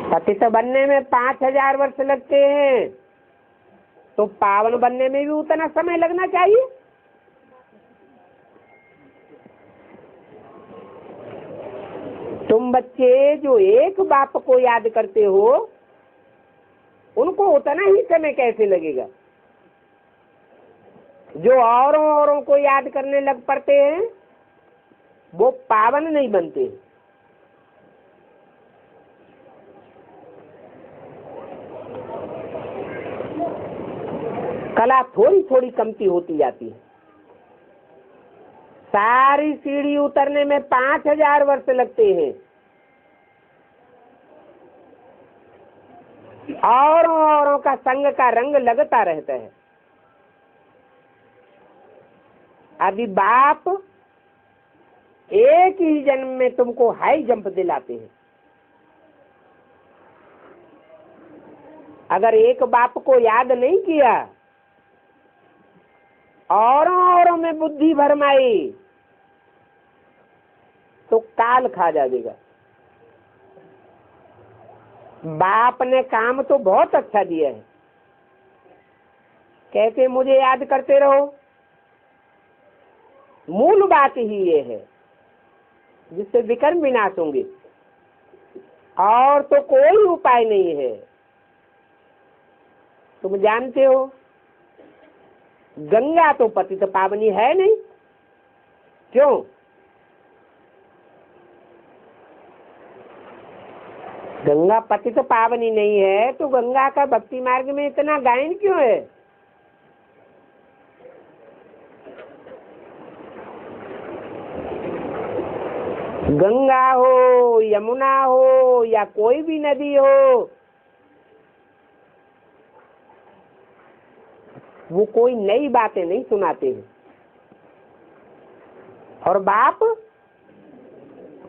पतित बनने में 5000 वर्ष लगते हैं तो पावन बनने में भी उतना समय लगना चाहिए। तुम बच्चे जो एक बाप को याद करते हो उनको उतना ही समय कैसे लगेगा? जो औरों को याद करने लग पड़ते हैं वो पावन नहीं बनते। कला थोड़ी थोड़ी कमती होती जाती है। सारी सीढ़ी उतरने में 5000 वर्ष लगते हैं। औरों का संग का रंग लगता रहता है। अभी बाप एक ही जन्म में तुमको हाई जंप दिलाते हैं। अगर एक बाप को याद नहीं किया, औरों में बुद्धि भरमाई तो काल खा जाएगा। बाप ने काम तो बहुत अच्छा दिया है, कहते मुझे याद करते रहो। मूल बात ही ये है जिससे विकर्म विनाश होंगे, और तो कोई उपाय नहीं है। तुम जानते हो गंगा तो पतित पावनी है नहीं, क्यों? गंगा पतित पावनी नहीं है तो गंगा का भक्ति मार्ग में इतना गायन क्यों है? गंगा हो, यमुना हो या कोई भी नदी हो, वो कोई नई बातें नहीं सुनाते हैं। और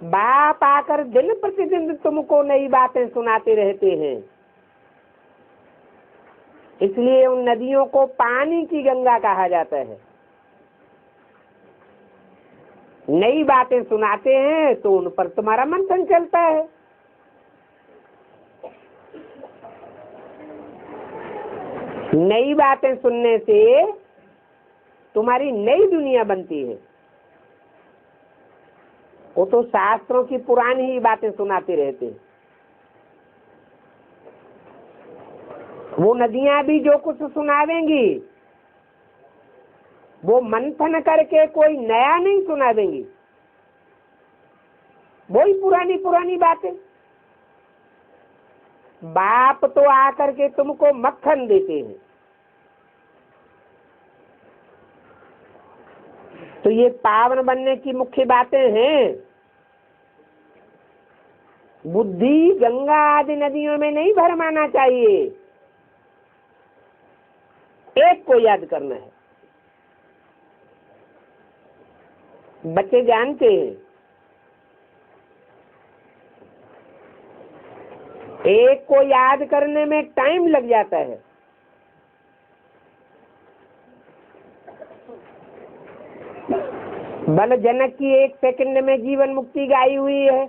बाप आकर दिन प्रतिदिन तुमको नई बातें सुनाते रहते हैं। इसलिए उन नदियों को पानी की गंगा कहा जाता है। नई बातें सुनाते हैं तो उन पर तुम्हारा मंथन चलता है। नई बातें सुनने से तुम्हारी नई दुनिया बनती है। वो तो शास्त्रों की पुरानी ही बातें सुनाते रहते हैं। वो नदियां भी जो कुछ सुनावेंगी वो मंथन करके कोई नया नहीं सुना देंगी, वही पुरानी पुरानी बातें। बाप तो आकर के तुमको मक्खन देते हैं। तो ये पावन बनने की मुख्य बातें हैं। बुद्धि गंगा आदि नदियों में नहीं भरमाना चाहिए, एक को याद करना है। बच्चे जानते हैं एक को याद करने में टाइम लग जाता है। बल जनक की 1 सेकंड में जीवन मुक्ति गाई हुई है।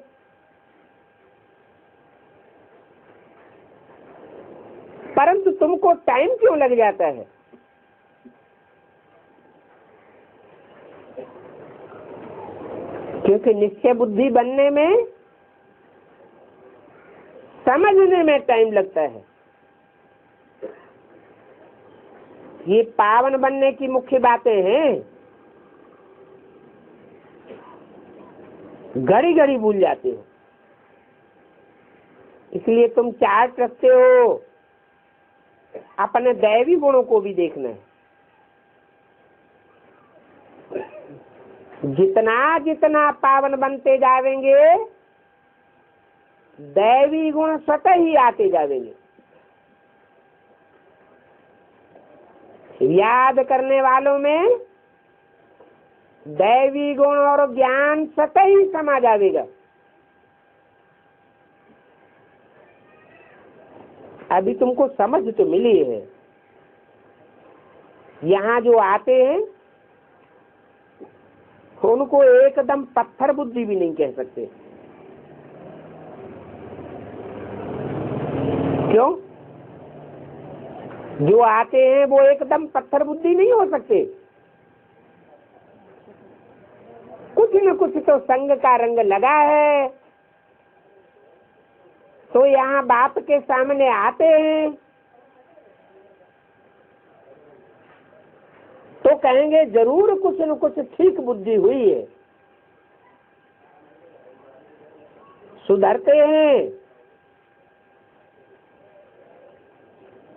परंतु तुमको टाइम क्यों लग जाता है? क्योंकि निश्चय बुद्धि बनने में, समझने में टाइम लगता है। ये पावन बनने की मुख्य बातें हैं। घड़ी घड़ी भूल जाते हो, इसलिए तुम चार्ट रखते हो। अपने दैवी गुणों को भी देखना है। जितना जितना पावन बनते जावेंगे दैवी गुण स्वतः ही आते जावेंगे। याद करने वालों में दैवी गुण और ज्ञान स्वतः ही समा जाएगा। अभी तुमको समझ तो मिली है। यहाँ जो आते हैं उनको एकदम पत्थर बुद्धि भी नहीं कह सकते। क्यों? जो आते हैं वो एकदम पत्थर बुद्धि नहीं हो सकते। कुछ न कुछ तो संग का रंग लगा है, तो यहाँ बाप के सामने आते हैं तो कहेंगे जरूर कुछ न कुछ ठीक बुद्धि हुई है, सुधरते हैं,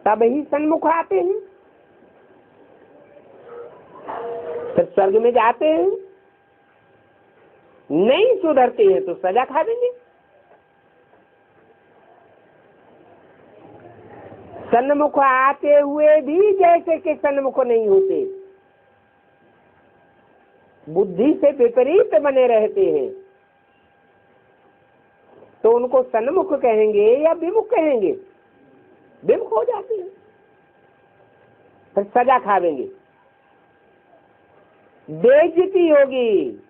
तब ही सन्मुख आते हैं। फिर स्वर्ग में जाते हैं, नहीं सुधरते हैं तो सजा खा देंगे। सन्मुख आते हुए भी जैसे कि सन्मुख नहीं होते, बुद्धि से विपरीत बने रहते हैं, तो उनको सन्मुख कहेंगे या विमुख कहेंगे? विमुख हो जाते हैं, फिर सजा खावेंगे, बेइज्जती होगी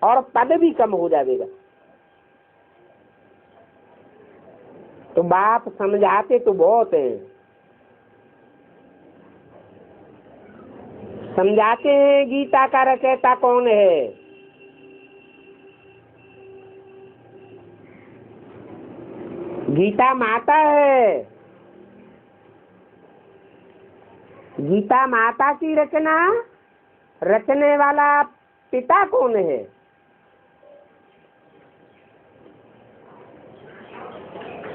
और पद भी कम हो जाएगा। तो बाप समझाते तो बहुत हैं, समझाते हैं गीता का रचयिता कौन है। गीता माता है। गीता माता की रचना, रचने वाला पिता कौन है?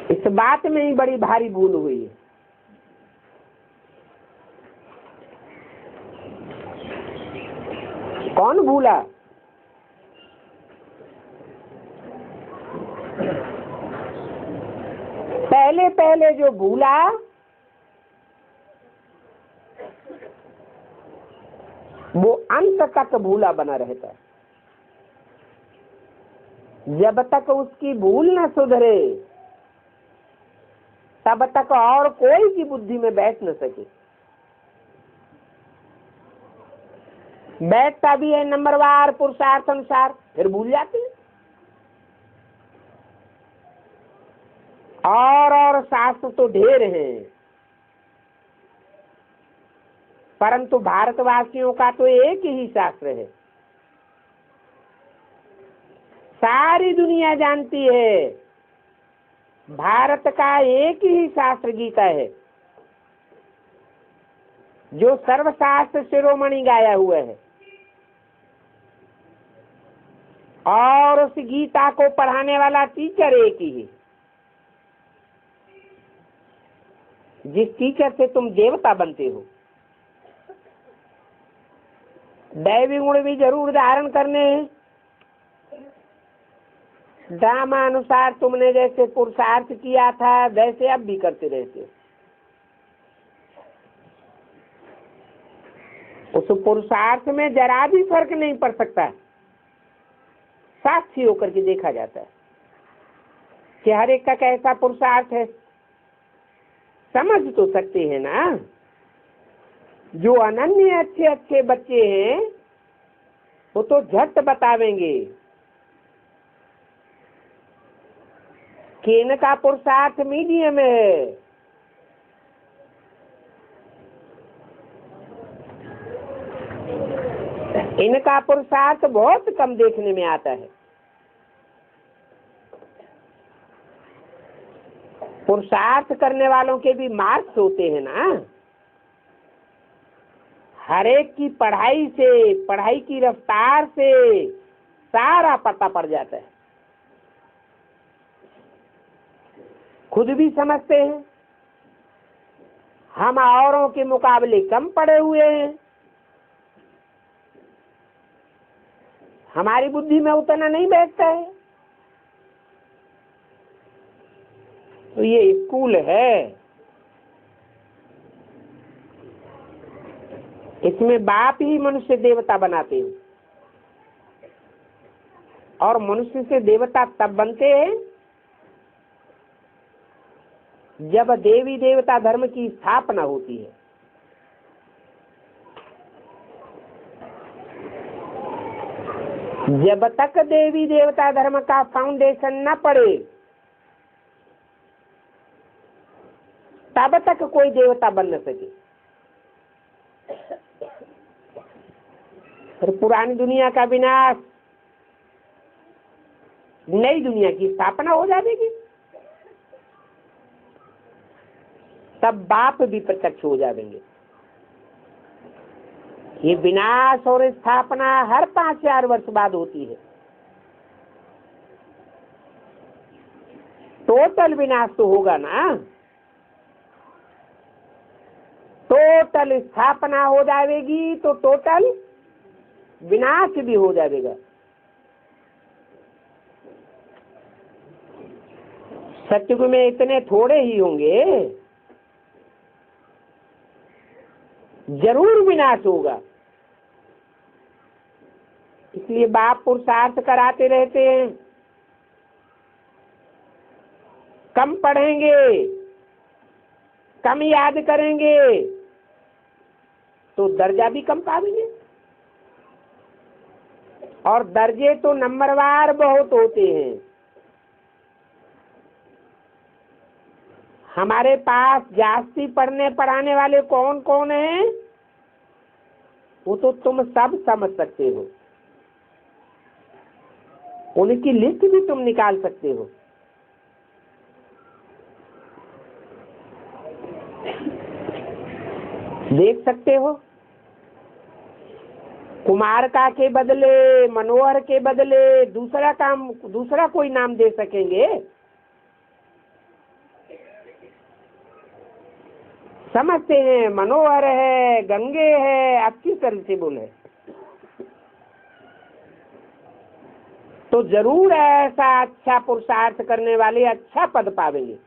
इस बात में ही बड़ी भारी भूल हुई है। कौन भूला? पहले पहले जो भूला वो अंत तक भूला बना रहता है। जब तक उसकी भूल न सुधरे तब तक और कोई की बुद्धि में बैठ न सके। बैठता भी है नंबरवार पुरुषार्थ अनुसार, फिर भूल जाते हैं। और शास्त्र तो ढेर हैं, परंतु भारतवासियों का तो एक ही शास्त्र है। सारी दुनिया जानती है भारत का एक ही शास्त्र गीता है, जो सर्वशास्त्र शिरोमणि गाया हुआ है। और उस गीता को पढ़ाने वाला टीचर एक ही है। जिस टीचर से तुम देवता बनते हो, दैवी गुण भी जरूर धारण करने हैं। ड्रामानुसार तुमने जैसे पुरुषार्थ किया था वैसे अब भी करते रहते हो। उस पुरुषार्थ में जरा भी फर्क नहीं पड़ सकता। साक्षी होकर के देखा जाता है कि हर एक का कैसा पुरुषार्थ है। समझ तो सकते हैं ना। जो अनन्य अच्छे अच्छे बच्चे हैं वो तो झट बतावेंगे कि इनका पुरुषार्थ मीडियम है। इनका पुरुषार्थ बहुत कम देखने में आता है। पुरुषार्थ करने वालों के भी मार्क्स होते हैं ना। हर एक की पढ़ाई से, पढ़ाई की रफ्तार से सारा पता पड़ जाता है। खुद भी समझते हैं हम औरों के मुकाबले कम पढ़े हुए हैं, हमारी बुद्धि में उतना नहीं बैठता है। तो ये स्कूल है, इसमें बाप ही मनुष्य देवता बनाते हैं। और मनुष्य से देवता तब बनते हैं जब देवी देवता धर्म की स्थापना होती है। जब तक देवी देवता धर्म का फाउंडेशन न पड़े तब तक कोई देवता बन न सके। फिर पुरानी दुनिया का विनाश, नई दुनिया की स्थापना हो जाएगी। तब बाप भी प्रत्यक्ष हो जाएंगे। ये विनाश और स्थापना हर 5,000 वर्ष बाद होती है। टोटल विनाश तो होगा ना, टोटल स्थापना हो जाएगी तो टोटल विनाश भी हो जाएगा। सत्युग में इतने थोड़े ही होंगे, जरूर विनाश होगा। इसलिए बाप पुरुषार्थ कराते रहते हैं। कम पढ़ेंगे, कम याद करेंगे तो दर्जा भी कम पाएंगे। और दर्जे तो नंबरवार बहुत होते हैं। हमारे पास जास्ती पढ़ने पढ़ाने वाले कौन कौन हैं वो तो तुम सब समझ सकते हो। उनकी लिस्ट भी तुम निकाल सकते हो। देख सकते हो, कुमारका के बदले, मनोहर के बदले दूसरा कोई नाम दे सकेंगे? समझते हैं मनोहर है, गंगे है, अच्छी तरह से बोले, तो जरूर ऐसा अच्छा पुरुषार्थ करने वाले अच्छा पद पावेंगे।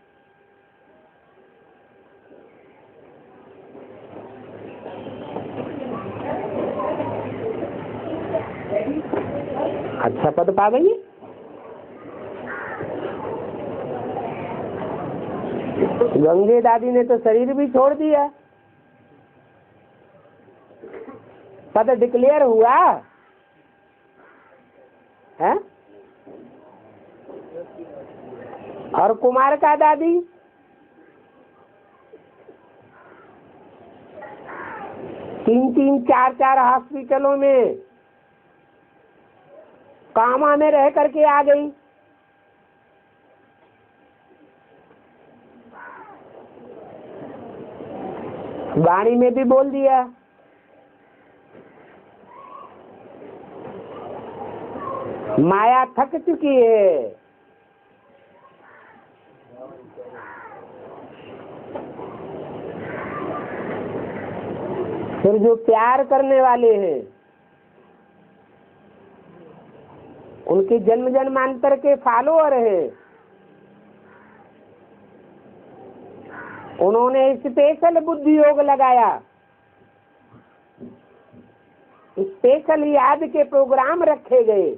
अच्छा पद पावेंगे। गंगे दादी ने तो शरीर भी छोड़ दिया, पद डिक्लेयर हुआ है। और कुमार का दादी तीन चार हॉस्पिटलों में कामा में रह करके आ गई। वाणी में भी बोल दिया, माया थक चुकी है। फिर जो प्यार करने वाले हैं उनके जन्म जन्मांतर के फॉलोअर हैं, उन्होंने स्पेशल बुद्धि योग लगाया, स्पेशल याद के प्रोग्राम रखे गए,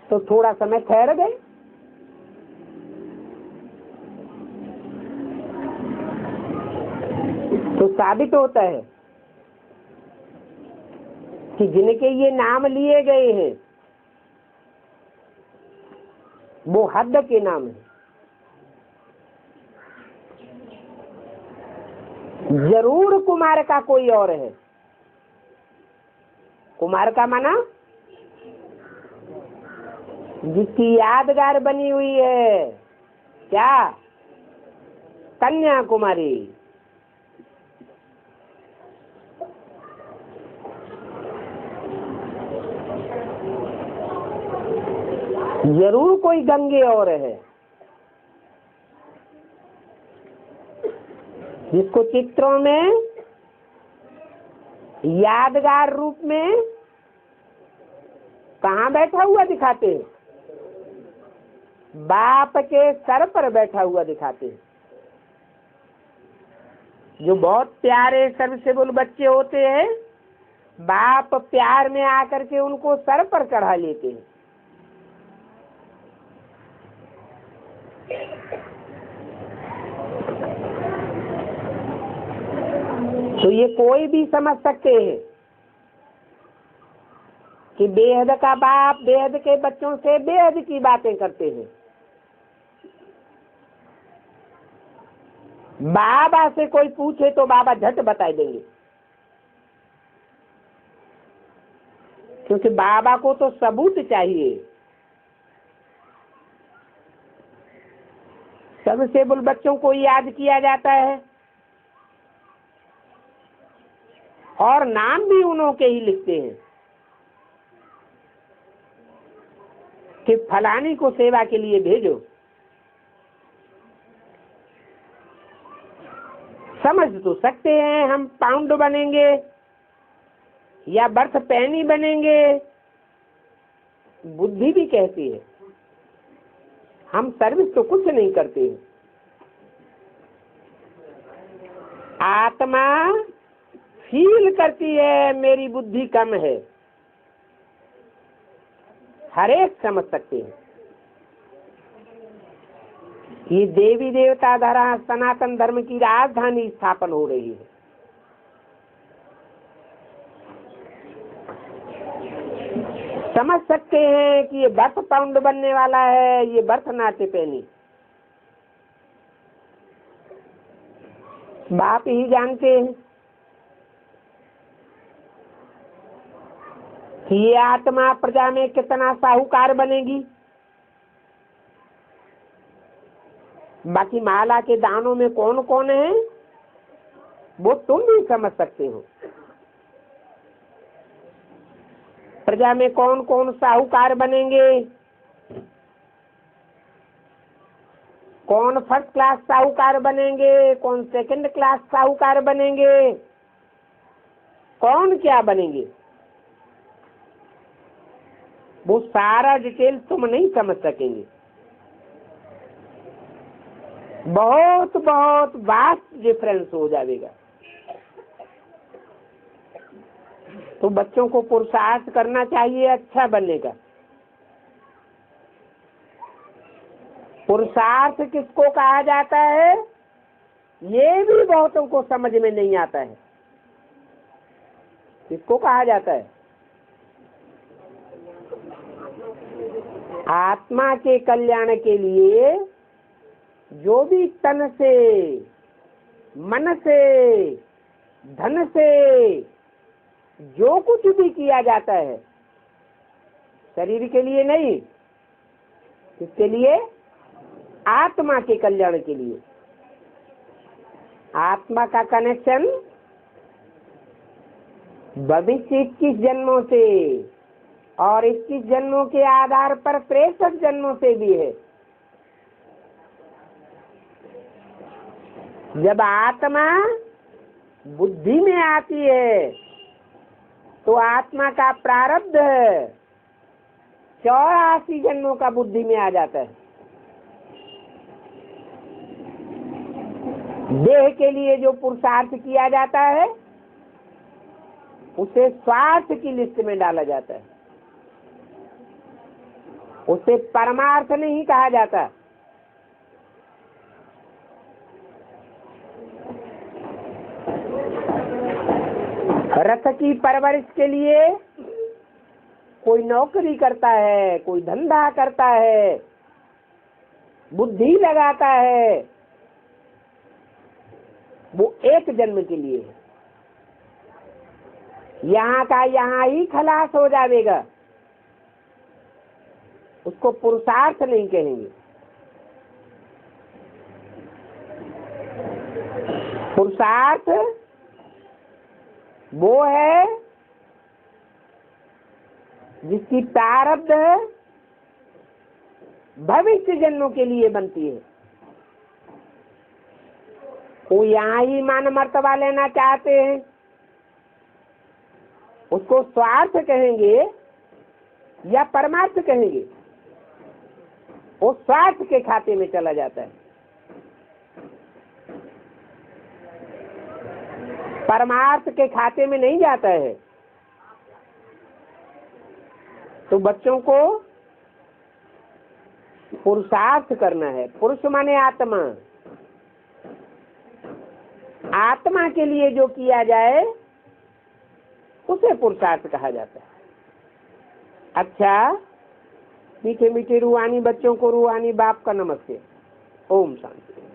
तो थोड़ा समय ठहर गए। तो साबित होता है कि जिनके ये नाम लिए गए हैं वो हद के नाम है। जरूर कुमार का कोई और है। कुमार का माना जिसकी यादगार बनी हुई है, क्या? कन्याकुमारी। जरूर कोई गंगे और है जिसको चित्रों में यादगार रूप में कहाँ बैठा हुआ दिखाते हैं? बाप के सर पर बैठा हुआ दिखाते हैं। जो बहुत प्यारे सर्विसेबल बच्चे होते हैं, बाप प्यार में आकर के उनको सर पर चढ़ा लेते हैं। तो ये कोई भी समझ सकते हैं कि बेहद का बाप बेहद के बच्चों से बेहद की बातें करते हैं। बाबा से कोई पूछे तो बाबा झट बता देंगे, क्योंकि बाबा को तो सबूत चाहिए। सबसे बुल बच्चों को याद किया जाता है और नाम भी उन्हों के ही लिखते हैं कि फलानी को सेवा के लिए भेजो। समझ तो सकते हैं हम पाउंड बनेंगे या बर्थ पैनी बनेंगे, बुद्धि भी कहती है हम सर्विस तो कुछ नहीं करते हैं। आत्मा फील करती है मेरी बुद्धि कम है, हर एक समझ सकते हैं। ये देवी देवता धरा सनातन धर्म की राजधानी स्थापन हो रही है। समझ सकते हैं कि ये बर्थ पाउंड बनने वाला है, ये बर्थ नाट्य पैनी। बाप ही जानते हैं कि ये आत्मा प्रजा में कितना साहूकार बनेगी। बाकी माला के दानों में कौन कौन है वो तुम भी समझ सकते हो। प्रजा में कौन कौन साहूकार बनेंगे कौन फर्स्ट क्लास साहूकार बनेंगे, कौन सेकंड क्लास साहूकार बनेंगे, कौन क्या बनेंगे, वो सारा डिटेल तुम नहीं समझ सकेंगे। बहुत बहुत वास्ट डिफरेंस हो जाएगा। तो बच्चों को पुरुषार्थ करना चाहिए अच्छा बनने का। पुरुषार्थ किसको कहा जाता है, ये भी बहुतों को समझ में नहीं आता है। किसको कहा जाता है? आत्मा के कल्याण के लिए जो भी तन से, मन से, धन से जो कुछ भी किया जाता है, शरीर के लिए नहीं, किसके लिए? आत्मा के कल्याण के लिए। आत्मा का कनेक्शन भविष्य 21 जन्मों से और 21 जन्मों के आधार पर 63 जन्मों से भी है। जब आत्मा बुद्धि में आती है तो आत्मा का प्रारब्ध 84 जन्मों का बुद्धि में आ जाता है। देह के लिए जो पुरुषार्थ किया जाता है उसे स्वार्थ की लिस्ट में डाला जाता है, उसे परमार्थ नहीं कहा जाता। रथ की परवरिश के लिए कोई नौकरी करता है, कोई धंधा करता है, बुद्धि लगाता है, वो एक जन्म के लिए है। यहाँ का यहाँ ही खलास हो जाएगा, उसको पुरुषार्थ नहीं कहेंगे। पुरुषार्थ वो है जिसकी प्रारब्ध भविष्य जन्मों के लिए बनती है। वो यहाँ ही मान मर्तबा लेना चाहते हैं, उसको स्वार्थ कहेंगे या परमार्थ कहेंगे? वो स्वार्थ के खाते में चला जाता है। परमार्थ के खाते में नहीं जाता है। तो बच्चों को पुरुषार्थ करना है। पुरुष माने आत्मा। आत्मा के लिए जो किया जाए उसे पुरुषार्थ कहा जाता है। अच्छा, मीठे मीठे रूहानी बच्चों को रूहानी बाप का नमस्ते। ओम शांति।